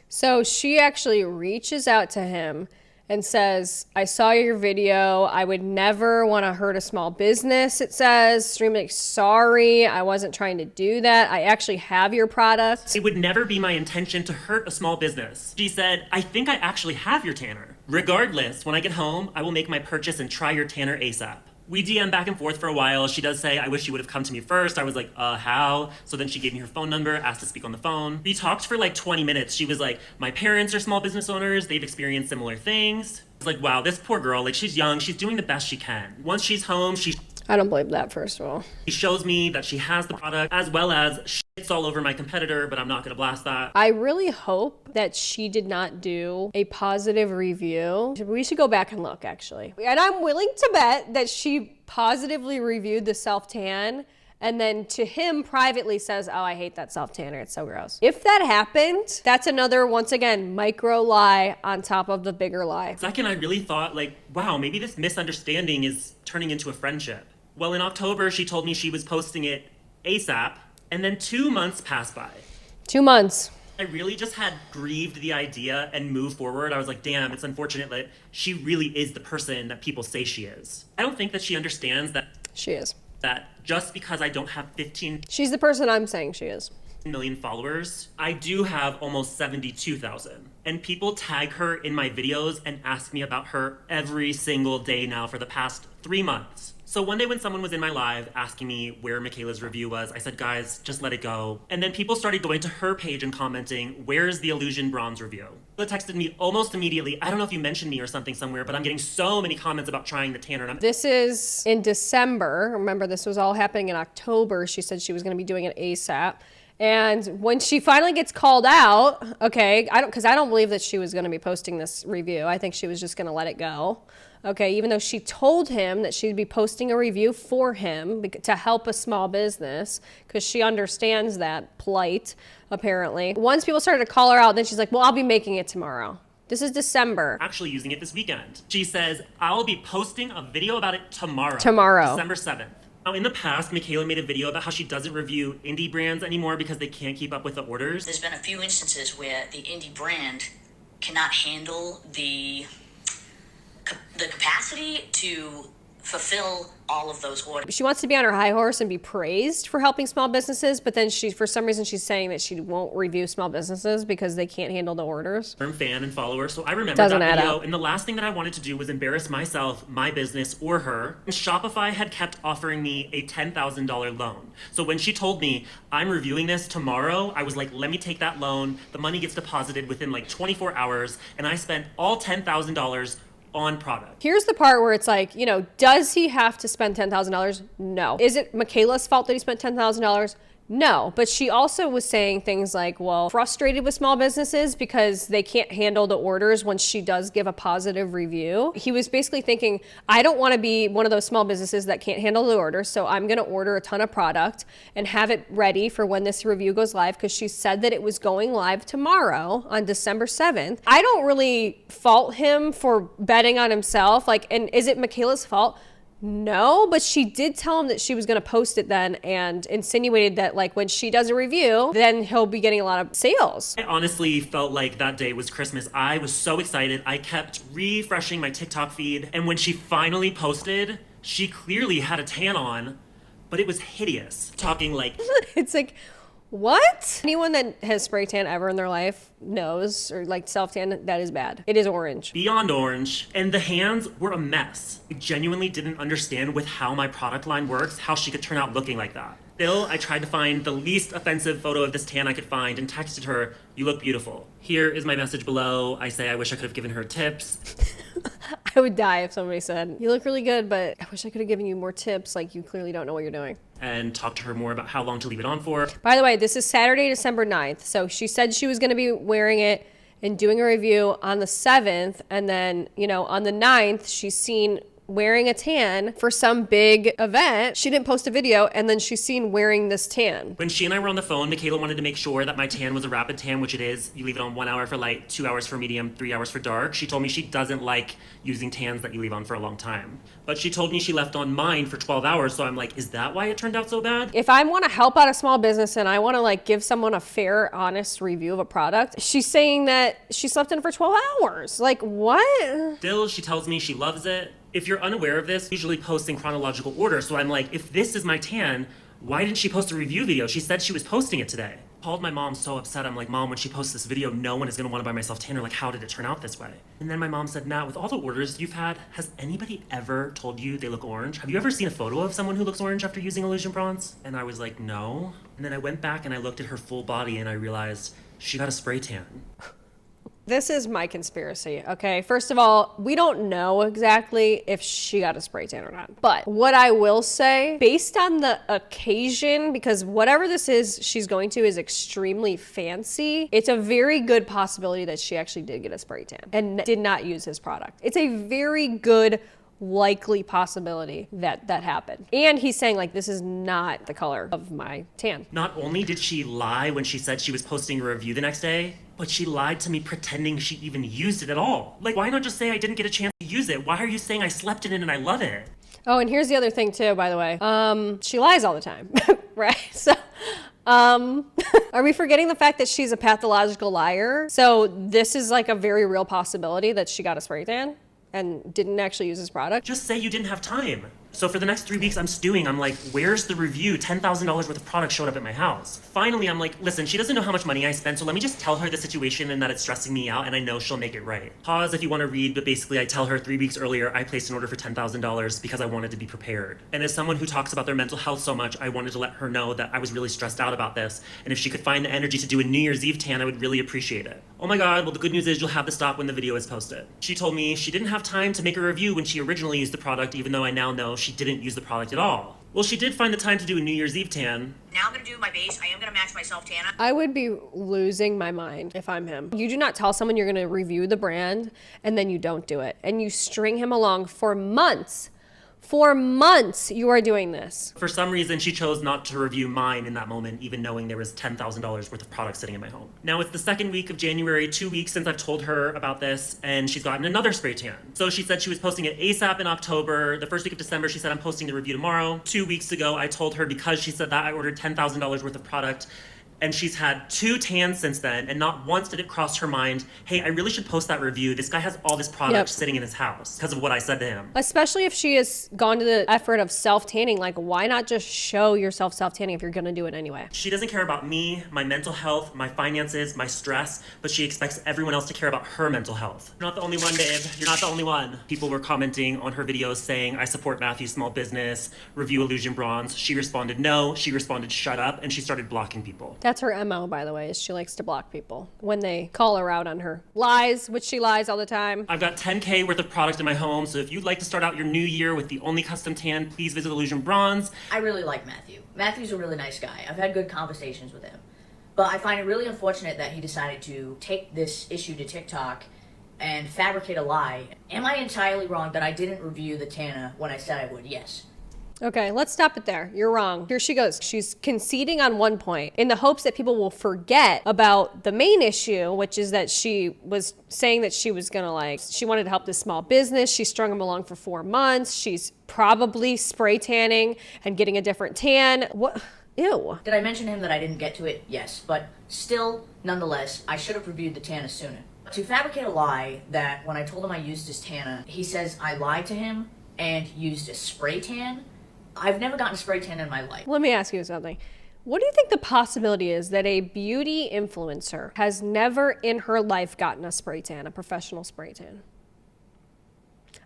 So she actually reaches out to him and says, I saw your video. I would never want to hurt a small business, it says. Extremely sorry. I wasn't trying to do that. I actually have your product. It would never be my intention to hurt a small business. She said, I think I actually have your tanner. Regardless, when I get home, I will make my purchase and try your tanner ASAP. We DM back and forth for a while. She does say, I wish you would have come to me first. I was like, how? So then she gave me her phone number, asked to speak on the phone. We talked for like 20 minutes. She was like, my parents are small business owners. They've experienced similar things. I was like, wow, this poor girl, like she's young. She's doing the best she can. Once she's home, I don't blame that, first of all. She shows me that she has the product, as well as shits all over my competitor, but I'm not gonna blast that. I really hope that she did not do a positive review. We should go back and look, actually. And I'm willing to bet that she positively reviewed the self-tan and then to him privately says, oh, I hate that self-tanner, it's so gross. If that happened, that's another, once again, micro lie on top of the bigger lie. Second, I really thought like, wow, maybe this misunderstanding is turning into a friendship. Well, in October, she told me she was posting it ASAP, and then 2 months passed by. 2 months. I really just had grieved the idea and moved forward. I was like, damn, it's unfortunate that she really is the person that people say she is. I don't think that she understands that she is. That just because I don't have 15 She's the person I'm saying she is. million followers, I do have almost 72,000. And people tag her in my videos and ask me about her every single day now for the past 3 months. So one day when someone was in my live asking me where Michaela's review was, I said, guys, just let it go. And then people started going to her page and commenting, where's the Illusion Bronze review? They texted me almost immediately. I don't know if you mentioned me or something somewhere, but I'm getting so many comments about trying the tanner. This is in December. Remember, this was all happening in October. She said she was going to be doing it ASAP. And when she finally gets called out, okay, because I don't believe that she was going to be posting this review. I think she was just going to let it go. Okay, even though she told him that she'd be posting a review for him to help a small business, because she understands that plight, apparently. Once people started to call her out, then she's like, well, I'll be making it tomorrow. This is December. Actually using it this weekend. She says, I'll be posting a video about it tomorrow. December 7th. Now, in the past, Michaela made a video about how she doesn't review indie brands anymore because they can't keep up with the orders. There's been a few instances where the indie brand cannot handle the capacity to fulfill all of those orders. She wants to be on her high horse and be praised for helping small businesses, but then for some reason she's saying that she won't review small businesses because they can't handle the orders. I'm a fan and follower, so I remember that video, and the last thing that I wanted to do was embarrass myself, my business, or her. And Shopify had kept offering me a $10,000 loan. So when she told me, I'm reviewing this tomorrow, I was like, let me take that loan. The money gets deposited within like 24 hours, and I spent all $10,000 on product. Here's the part where it's like, does he have to spend $10,000? No. Is it Michaela's fault that he spent $10,000? No, but she also was saying things like, well, frustrated with small businesses because they can't handle the orders when she does give a positive review. He was basically thinking, I don't want to be one of those small businesses that can't handle the orders, so I'm going to order a ton of product and have it ready for when this review goes live, because she said that it was going live tomorrow on December 7th. I don't really fault him for betting on himself. And is it Michaela's fault? No, but she did tell him that she was going to post it then, and insinuated that when she does a review, then he'll be getting a lot of sales. I honestly felt like that day was Christmas. I was so excited. I kept refreshing my TikTok feed, and when she finally posted, she clearly had a tan on, but it was hideous. Talking like... It's like... What? Anyone that has spray tan ever in their life knows, or self-tan, that is bad. It is orange. Beyond orange. And the hands were a mess. I genuinely didn't understand with how my product line works, how she could turn out looking like that. Still, I tried to find the least offensive photo of this tan I could find and texted her, you look beautiful. Here is my message below. I say I wish I could have given her tips. I would die if somebody said, you look really good, but I wish I could have given you more tips. You clearly don't know what you're doing. And talk to her more about how long to leave it on for. By the way, this is Saturday, December 9th. So she said she was going to be wearing it and doing a review on the 7th. And then, on the 9th, she's seen wearing a tan for some big event. She didn't post a video, and then she's seen wearing this tan. When she and I were on the phone, Michaela wanted to make sure that my tan was a rapid tan, which it is. You leave it on 1 hour for light, 2 hours for medium, 3 hours for dark. She told me she doesn't like using tans that you leave on for a long time. But she told me she left on mine for 12 hours, so I'm like, is that why it turned out so bad? If I want to help out a small business and I want to give someone a fair, honest review of a product, she's saying that she slept in for 12 hours. What? Still, she tells me she loves it. If you're unaware of this, I usually post in chronological order, so I'm like, if this is my tan, why didn't she post a review video? She said she was posting it today. Called my mom so upset. I'm like, Mom, when she posts this video, no one is gonna wanna buy myself tanner. How did it turn out this way? And then my mom said, Matt, with all the orders you've had, has anybody ever told you they look orange? Have you ever seen a photo of someone who looks orange after using Illusion Bronze? And I was like, no. And then I went back and I looked at her full body and I realized she got a spray tan. This is my conspiracy, okay? First of all, we don't know exactly if she got a spray tan or not. But what I will say, based on the occasion, because whatever this is she's going to is extremely fancy, it's a very good possibility that she actually did get a spray tan and did not use his product. It's a very good likely possibility that that happened. And he's saying this is not the color of my tan. Not only did she lie when she said she was posting a review the next day, but she lied to me pretending she even used it at all. Why not just say I didn't get a chance to use it? Why are you saying I slept in it and I love it? Oh, and here's the other thing too, by the way. She lies all the time, right? So Are we forgetting the fact that she's a pathological liar? So this is like a very real possibility that she got a spray tan and didn't actually use his product. Just say you didn't have time. So for the next 3 weeks I'm stewing. I'm like, where's the review? $10,000 worth of product showed up at my house. Finally, I'm like, listen, she doesn't know how much money I spent, so let me just tell her the situation and that it's stressing me out, and I know she'll make it right. Pause if you want to read, but basically I tell her 3 weeks earlier I placed an order for $10,000 because I wanted to be prepared. And as someone who talks about their mental health so much, I wanted to let her know that I was really stressed out about this, and if she could find the energy to do a New Year's Eve tan, I would really appreciate it. Oh my god, well the good news is you'll have the stock when the video is posted. She told me she didn't have time to make a review when she originally used the product, even though I now know she didn't use the product at all. Well, she did find the time to do a New Year's Eve tan. Now I'm gonna do my base. I am gonna match my self-tan. I would be losing my mind if I'm him. You do not tell someone you're gonna review the brand and then you don't do it. And you string him along for months. For months you are doing this. For some reason, she chose not to review mine in that moment, even knowing there was $10,000 worth of product sitting in my home. Now it's the second week of January, 2 weeks since I've told her about this, and she's gotten another spray tan. So she said she was posting it ASAP in October. The first week of December, she said, I'm posting the review tomorrow. 2 weeks ago, I told her because she said that I ordered $10,000 worth of product, and she's had 2 tans since then, and not once did it cross her mind, hey, I really should post that review. This guy has all this product sitting in his house because of what I said to him. Especially if she has gone to the effort of self-tanning. Like, why not just show yourself self-tanning if you're gonna do it anyway? She doesn't care about me, my mental health, my finances, my stress, but she expects everyone else to care about her mental health. You're not the only one, babe. You're not the only one. People were commenting on her videos saying, I support Matthew's small business, review Illusion Bronze. She responded no, she responded shut up, and she started blocking people. That's her MO, by the way, is she likes to block people when they call her out on her lies, which she lies all the time. I've got $10K worth of product in my home, so if you'd like to start out your new year with the only custom tan, please visit Illusion Bronze. I really like Matthew. Matthew's a really nice guy. I've had good conversations with him. But I find it really unfortunate that he decided to take this issue to TikTok and fabricate a lie. Am I entirely wrong that I didn't review the Tana when I said I would? Yes. Okay, let's stop it there. You're wrong. Here she goes. She's conceding on one point in the hopes that people will forget about the main issue, which is that she was saying that she was gonna she wanted to help this small business. She strung him along for 4 months. She's probably spray tanning and getting a different tan. What? Ew. Did I mention to him that I didn't get to it? Yes. But still, nonetheless, I should have reviewed the Tana sooner. To fabricate a lie that when I told him I used his Tana, he says I lied to him and used a spray tan. I've never gotten a spray tan in my life. Let me ask you something. What do you think the possibility is that a beauty influencer has never in her life gotten a spray tan, a professional spray tan?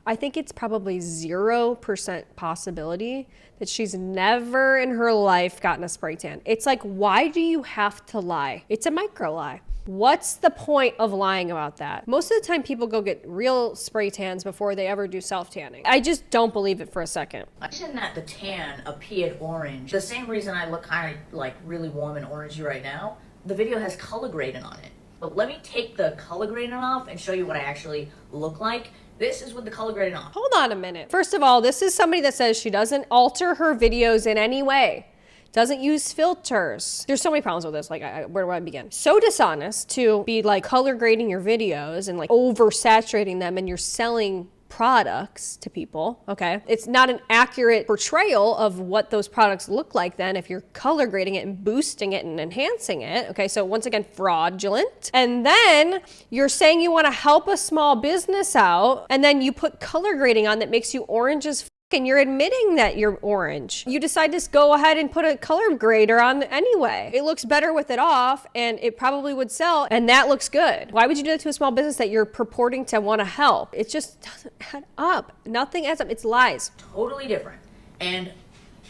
I think it's probably 0% possibility that she's never in her life gotten a spray tan. It's like, why do you have to lie? It's a micro lie. What's the point of lying about that? Most of the time people go get real spray tans before they ever do self-tanning. I just don't believe it for a second. I mentioned that the tan appeared orange. The same reason I look kind of like really warm and orangey right now. The video has color grading on it. But let me take the color grading off and show you what I actually look like. This is with the color grading off. Hold on a minute. First of all, this is somebody that says she doesn't alter her videos in any way. Doesn't use filters. There's so many problems with this. Like, where do I begin? So dishonest to be like color grading your videos and like oversaturating them, and you're selling products to people, okay? It's not an accurate portrayal of what those products look like then if you're color grading it and boosting it and enhancing it, okay? So once again, fraudulent. And then you're saying you want to help a small business out, and then you put color grading on that makes you orange as and you're admitting that you're orange. You decide to go ahead and put a color grader on anyway. It looks better with it off, and it probably would sell, and that looks good. Why would you do that to a small business that you're purporting to want to help? It just doesn't add up. Nothing adds up. It's lies. Totally different. And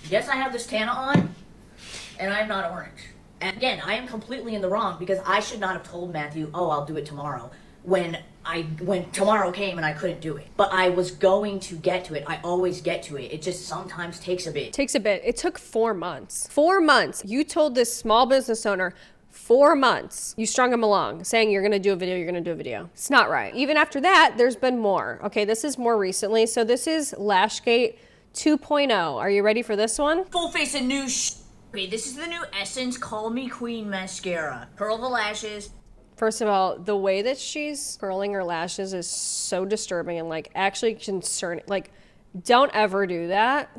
yes, I have this Tana on, and I'm not orange. And again, I am completely in the wrong because I should not have told Matthew, oh, I'll do it tomorrow, when tomorrow came and I couldn't do it. But I was going to get to it. I always get to it. It just sometimes takes a bit. Takes a bit. It took 4 months. 4 months. You told this small business owner 4 months. You strung him along saying you're going to do a video, you're going to do a video. It's not right. Even after that, there's been more. Okay, this is more recently. So this is Lashgate 2.0. Are you ready for this one? Full face of new Okay, this is the new Essence Call Me Queen mascara. Curl the lashes. First of all, the way that she's curling her lashes is so disturbing and like actually concerning. Like, don't ever do that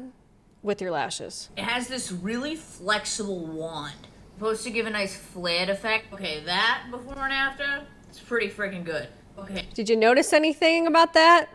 with your lashes. It has this really flexible wand Supposed to give a nice flared effect. Okay, that before and after, it's pretty freaking good. Okay. Did you notice anything about that?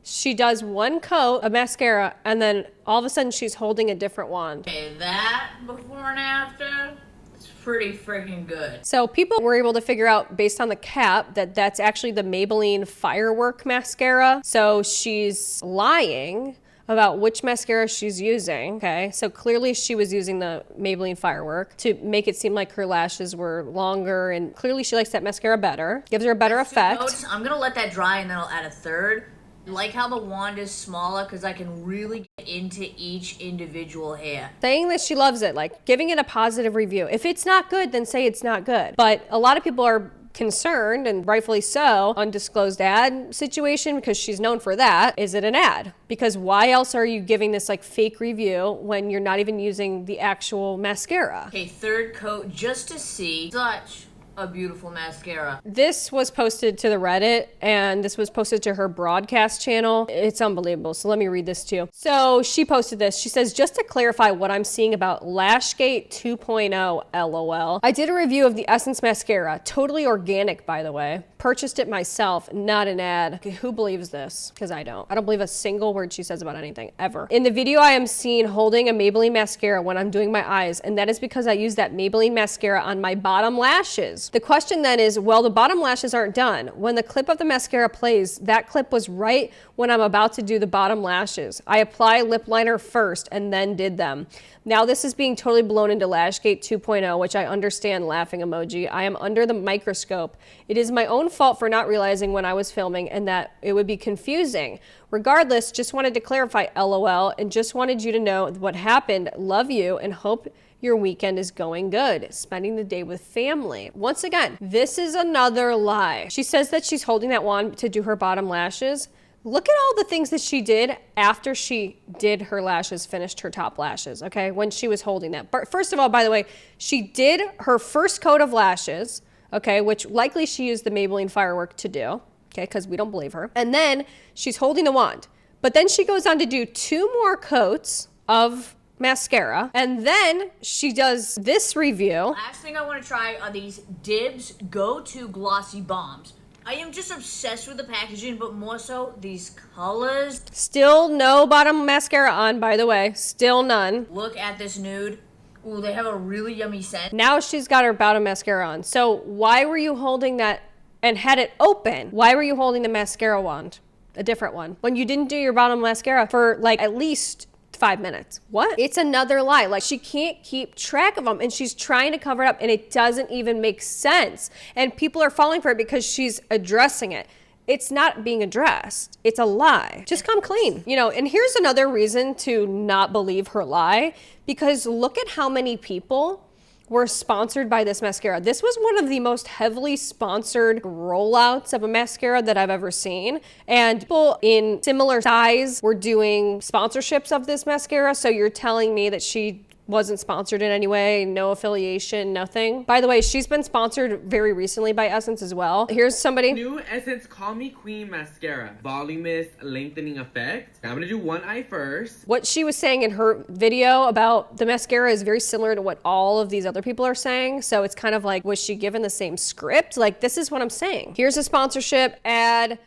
She does one coat of mascara and then all of a sudden she's holding a different wand. Okay, that before and after, it's pretty freaking good. So people were able to figure out based on the cap that that's actually the Maybelline Firework mascara. So she's lying about which mascara she's using, okay? So clearly she was using the Maybelline Firework to make it seem like her lashes were longer, and clearly she likes that mascara better. Gives her a better effect. I'm gonna let that dry and then I'll add a third. I like how the wand is smaller because I can really get into each individual hair. Saying that she loves it, like giving it a positive review. If it's not good, then say it's not good. But a lot of people are concerned, and rightfully so, undisclosed ad situation, because she's known for that. Is it an ad? Because why else are you giving this like fake review when you're not even using the actual mascara? Okay, third coat just to see such a beautiful mascara. This was posted to the Reddit, and this was posted to her broadcast channel. It's unbelievable. So let me read this to you. So she posted this. She says, just to clarify what I'm seeing about Lashgate 2.0, LOL. I did a review of the Essence mascara. Totally organic, by the way. Purchased it myself, not an ad. Okay, who believes this? Because I don't. I don't believe a single word she says about anything, ever. In the video, I am seen holding a Maybelline mascara when I'm doing my eyes, and that is because I use that Maybelline mascara on my bottom lashes. The question then is, well, the bottom lashes aren't done. When the clip of the mascara plays, that clip was right when I'm about to do the bottom lashes. I apply lip liner first and then did them. Now this is being totally blown into Lashgate 2.0, which I understand, laughing emoji. I am under the microscope. It is my own fault for not realizing when I was filming and that it would be confusing. Regardless, just wanted to clarify, LOL, and just wanted you to know what happened. Love you and hope your weekend is going good. Spending the day with family. Once again, this is another lie. She says that she's holding that wand to do her bottom lashes. Look at all the things that she did after she did her lashes, finished her top lashes, okay, when she was holding that. But first of all, by the way, she did her first coat of lashes, okay, which likely she used the Maybelline Firework to do, okay, because we don't believe her. And then she's holding the wand. But then she goes on to do 2 more coats of mascara, and then she does this review. Last thing I want to try are these Dibs Go-To Glossy Bombs. I am just obsessed with the packaging, but more so these colors. Still no bottom mascara on, by the way. Still none. Look at this nude. Ooh, they have a really yummy scent. Now she's got her bottom mascara on. So why were you holding that and had it open? Why were you holding the mascara wand? A different one. When you didn't do your bottom mascara for like at least 5 minutes. What? It's another lie. Like, she can't keep track of them, and she's trying to cover it up, and it doesn't even make sense. And people are falling for it because she's addressing it. It's not being addressed. It's a lie. Just come clean. You know, and here's another reason to not believe her lie, because look at how many people were sponsored by this mascara. This was one of the most heavily sponsored rollouts of a mascara that I've ever seen. And people in similar size were doing sponsorships of this mascara. So you're telling me that she wasn't sponsored in any way, no affiliation, nothing. By the way, she's been sponsored very recently by Essence as well. Here's somebody. New Essence Call Me Queen Mascara. Voluminous lengthening effect. I'm gonna do one eye first. What she was saying in her video about the mascara is very similar to what all of these other people are saying. So it's kind of like, was she given the same script? Like, this is what I'm saying. Here's a sponsorship, ad,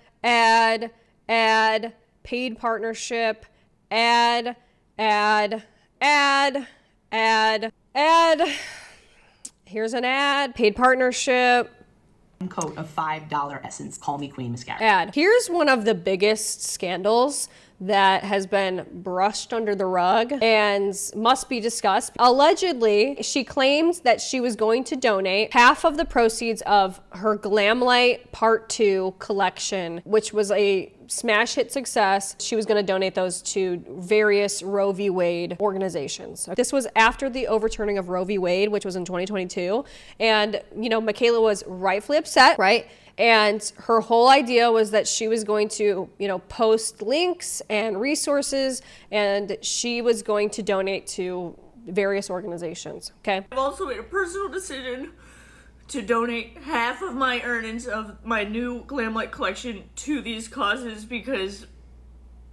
paid partnership, ad. Here's an ad, paid partnership. One coat of $5 Essence Call Me Queen mascara. Ad. Here's one of the biggest scandals that has been brushed under the rug and must be discussed. Allegedly, she claimed that she was going to donate half of the proceeds of her Glamlight Part 2 collection, which was a smash hit success. She was going to donate those to various Roe v. Wade organizations. This was after the overturning of Roe v. Wade, which was in 2022. And, you know, Michaela was rightfully upset, right? And her whole idea was that she was going to, you know, post links and resources, and she was going to donate to various organizations, okay? I've also made a personal decision to donate half of my earnings of my new Glamlight collection to these causes because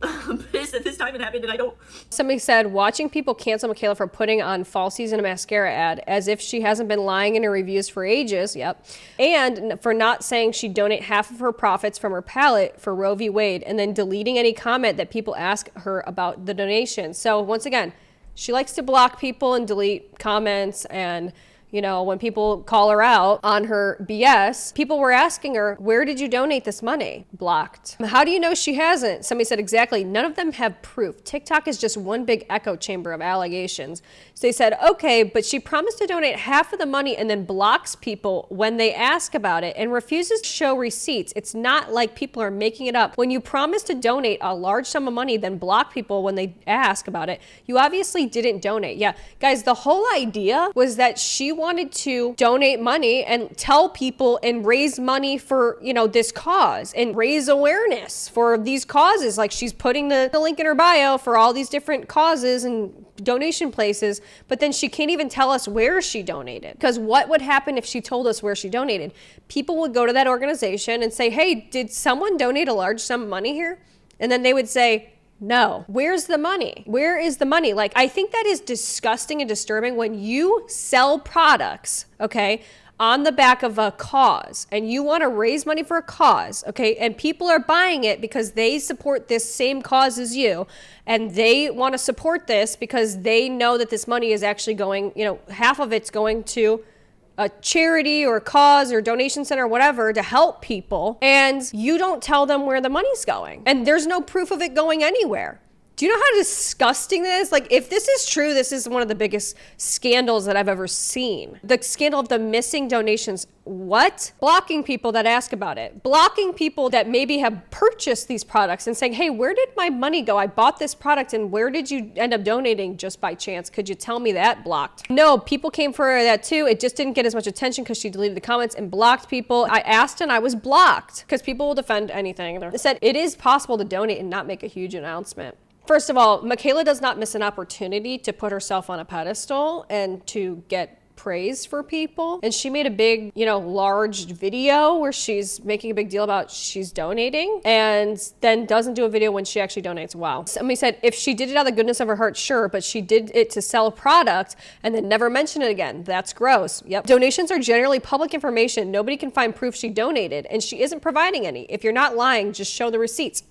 I'm pissed that this time it happened and I don't. Somebody said, watching people cancel Michaela for putting on falsies in a mascara ad as if she hasn't been lying in her reviews for ages. Yep. And for not saying she'd donate half of her profits from her palette for Roe v. Wade and then deleting any comment that people ask her about the donation. So once again, she likes to block people and delete comments, and you know, when people call her out on her BS, people were asking her, where did you donate this money? Blocked. How do you know she hasn't? Somebody said, exactly. None of them have proof. TikTok is just one big echo chamber of allegations. So they said, okay, but she promised to donate half of the money and then blocks people when they ask about it and refuses to show receipts. It's not like people are making it up. When you promise to donate a large sum of money, then block people when they ask about it, you obviously didn't donate. Yeah, guys, the whole idea was that she wanted to donate money and tell people and raise money for, you know, this cause and raise awareness for these causes. Like, she's putting the link in her bio for all these different causes and donation places, but then she can't even tell us where she donated. Because what would happen if she told us where she donated? People would go to that organization and say, hey, did someone donate a large sum of money here? And then they would say, no. Where's the money? Where is the money? Like, I think that is disgusting and disturbing when you sell products, okay, on the back of a cause, and you want to raise money for a cause, okay, and people are buying it because they support this same cause as you, and they want to support this because they know that this money is actually going, you know, half of it's going to a charity or a cause or donation center or whatever to help people, and you don't tell them where the money's going. And there's no proof of it going anywhere. Do you know how disgusting this is? Like, if this is true, this is one of the biggest scandals that I've ever seen. The scandal of the missing donations. What? Blocking people that ask about it. Blocking people that maybe have purchased these products and saying, hey, where did my money go? I bought this product and where did you end up donating just by chance? Could you tell me that? Blocked. No, people came for that too. It just didn't get as much attention because she deleted the comments and blocked people. I asked and I was blocked because people will defend anything. They said it is possible to donate and not make a huge announcement. First of all, Michaela does not miss an opportunity to put herself on a pedestal and to get praise for people. And she made a big, you know, large video where she's making a big deal about she's donating and then doesn't do a video when she actually donates. Wow. Somebody said if she did it out of the goodness of her heart, sure, but she did it to sell a product and then never mention it again. That's gross. Yep. Donations are generally public information. Nobody can find proof she donated, and she isn't providing any. If you're not lying, just show the receipts.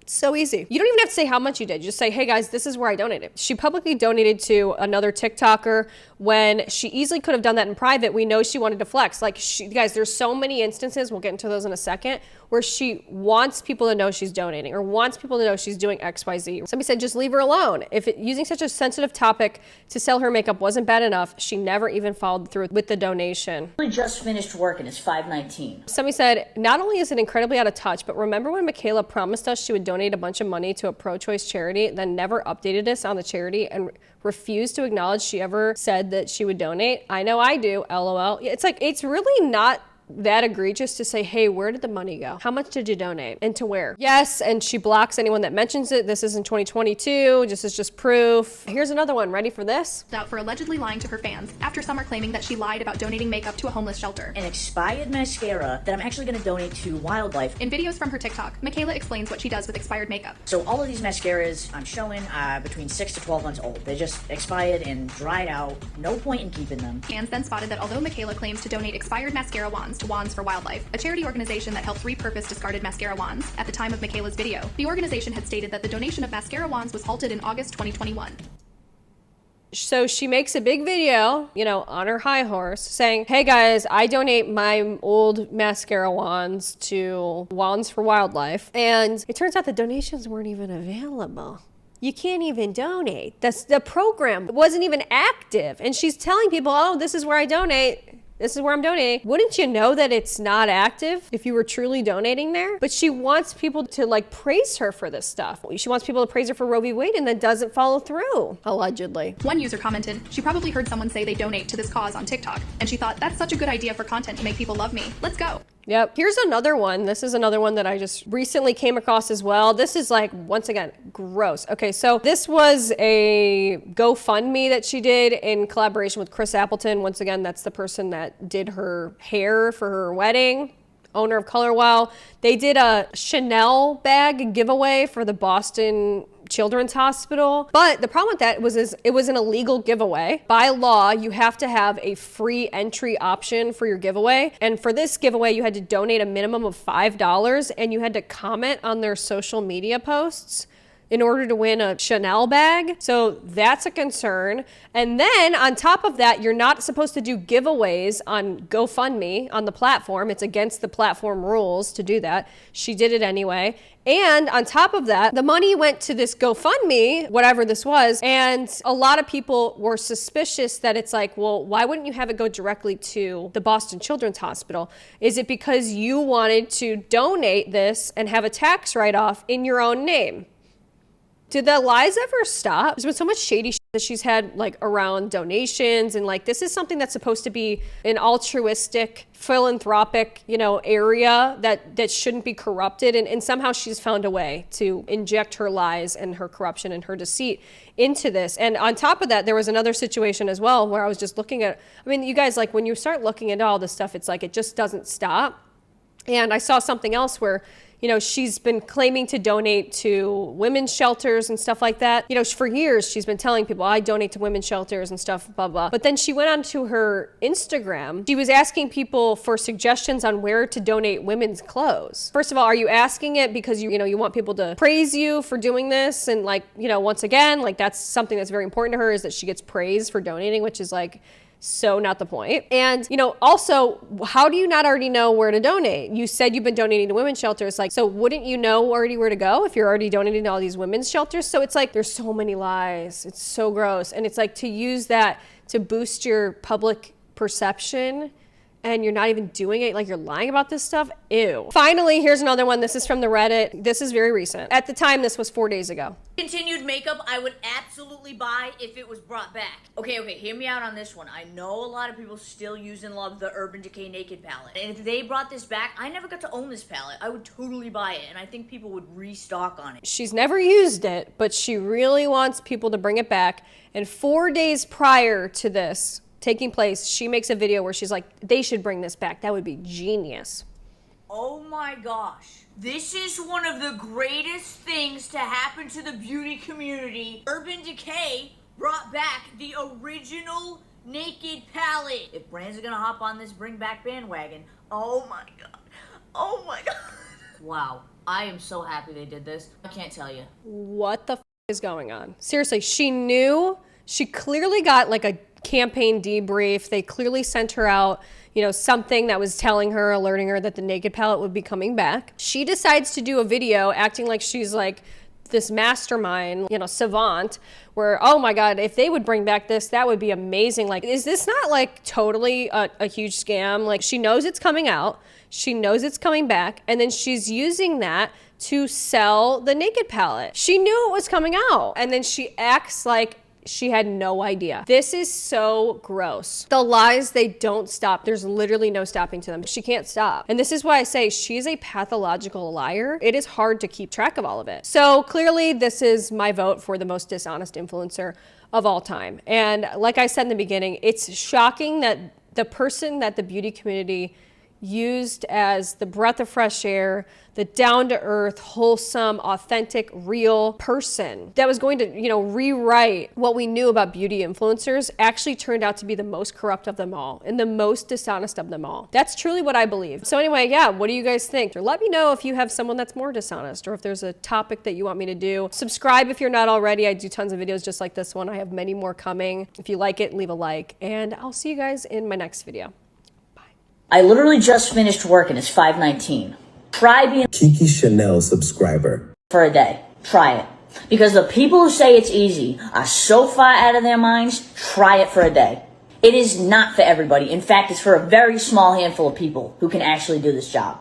So easy. You don't even have to say how much you did. You just say, hey guys, this is where I donated. She publicly donated to another TikToker when she easily could have done that in private. We know she wanted to flex. Like, guys, there's so many instances, we'll get into those in a second, where she wants people to know she's donating or wants people to know she's doing XYZ. Somebody said, just leave her alone. If using such a sensitive topic to sell her makeup wasn't bad enough, she never even followed through with the donation. We just finished work and it's 5:19. Somebody said, not only is it incredibly out of touch, but remember when Michaela promised us she would donate a bunch of money to a pro-choice charity, then never updated us on the charity and refused to acknowledge she ever said that she would donate? I know I do, LOL. It's like, it's really not that egregious to say, hey, where did the money go? How much did you donate? And to where? Yes, and she blocks anyone that mentions it. This is in 2022. This is just proof. Here's another one. Ready for this? Out for allegedly lying to her fans after some are claiming that she lied about donating makeup to a homeless shelter. An expired mascara that I'm actually going to donate to wildlife. In videos from her TikTok, Michaela explains what she does with expired makeup. So all of these mascaras I'm showing are between 6 to 12 months old. They just expired and dried out. No point in keeping them. Fans then spotted that although Michaela claims to donate expired mascara wands to Wands for Wildlife, a charity organization that helps repurpose discarded mascara wands, at the time of Michaela's video, the organization had stated that the donation of mascara wands was halted in August 2021. So she makes a big video, you know, on her high horse saying, hey guys, I donate my old mascara wands to Wands for Wildlife. And it turns out the donations weren't even available. You can't even donate. The program wasn't even active. And she's telling people, oh, this is where I donate. This is where I'm donating. Wouldn't you know that it's not active if you were truly donating there? But she wants people to like praise her for this stuff. She wants people to praise her for Roe v. Wade and then doesn't follow through, allegedly. One user commented, she probably heard someone say they donate to this cause on TikTok, and she thought, that's such a good idea for content to make people love me. Let's go. Yep. Here's another one. This is another one that I just recently came across as well. This is like, once again, gross. Okay, so this was a GoFundMe that she did in collaboration with Chris Appleton. Once again, that's the person that did her hair for her wedding. owner of Color Wow. They did a Chanel bag giveaway for the Boston Children's Hospital. But the problem with that it was an illegal giveaway. By law, you have to have a free entry option for your giveaway. And for this giveaway, you had to donate a minimum of $5 and you had to comment on their social media posts in order to win a Chanel bag. So that's a concern. And then on top of that, you're not supposed to do giveaways on GoFundMe on the platform. It's against the platform rules to do that. She did it anyway. And on top of that, the money went to this GoFundMe, whatever this was, and a lot of people were suspicious that it's like, well, why wouldn't you have it go directly to the Boston Children's Hospital? Is it because you wanted to donate this and have a tax write-off in your own name? Did the lies ever stop? There's been so much shady shit that she's had like around donations, and like this is something that's supposed to be an altruistic, philanthropic, area that shouldn't be corrupted, and somehow she's found a way to inject her lies and her corruption and her deceit into this. And on top of that, there was another situation as well where I was just looking at, you guys, like when you start looking at all this stuff, it's like it just doesn't stop. And I saw something else where she's been claiming to donate to women's shelters and stuff like that. For years, she's been telling people, I donate to women's shelters and stuff, blah, blah. But then she went onto her Instagram. She was asking people for suggestions on where to donate women's clothes. First of all, are you asking it because you want people to praise you for doing this? And once again, that's something that's very important to her, is that she gets praised for donating, which is so not the point. And, also, how do you not already know where to donate? You said you've been donating to women's shelters. So wouldn't you know already where to go if you're already donating to all these women's shelters? So it's there's so many lies. It's so gross. And it's to use that to boost your public perception, and you're not even doing it, you're lying about this stuff. Ew. Finally, here's another one. This is from the Reddit. This is very recent. At the time, this was 4 days ago. Continued makeup, I would absolutely buy if it was brought back. Okay, hear me out on this one. I know a lot of people still use and love the Urban Decay Naked palette. And if they brought this back, I never got to own this palette. I would totally buy it, and I think people would restock on it. She's never used it, but she really wants people to bring it back. And 4 days prior to this taking place, she makes a video where she's like, they should bring this back. That would be genius. Oh my gosh. This is one of the greatest things to happen to the beauty community. Urban Decay brought back the original Naked palette. If brands are gonna hop on this bring back bandwagon, oh my god. Oh my god. Wow. I am so happy they did this. I can't tell you. What the is going on? Seriously, she knew. She clearly got a campaign debrief. They clearly sent her out, something that was telling her, alerting her that the Naked palette would be coming back. She decides to do a video acting like she's this mastermind, savant, where, oh my God, if they would bring back this, that would be amazing. Is this not totally a huge scam? She knows it's coming out. She knows it's coming back. And then she's using that to sell the Naked palette. She knew it was coming out. And then she acts like she had no idea. This is so gross. The lies, they don't stop. There's literally no stopping to them. She can't stop. And this is why I say she's a pathological liar. It is hard to keep track of all of it. So clearly this is my vote for the most dishonest influencer of all time. And like I said in the beginning, it's shocking that the person that the beauty community used as the breath of fresh air, the down-to-earth, wholesome, authentic, real person that was going to, rewrite what we knew about beauty influencers, actually turned out to be the most corrupt of them all and the most dishonest of them all. That's truly what I believe. So anyway, yeah, what do you guys think? Or let me know if you have someone that's more dishonest, or if there's a topic that you want me to do. Subscribe if you're not already. I do tons of videos just like this one. I have many more coming. If you like it, leave a like, and I'll see you guys in my next video. I literally just finished work and it's 5:19. Try being Kiki Chanel subscriber for a day. Try it. Because the people who say it's easy are so far out of their minds, try it for a day. It is not for everybody. In fact, it's for a very small handful of people who can actually do this job.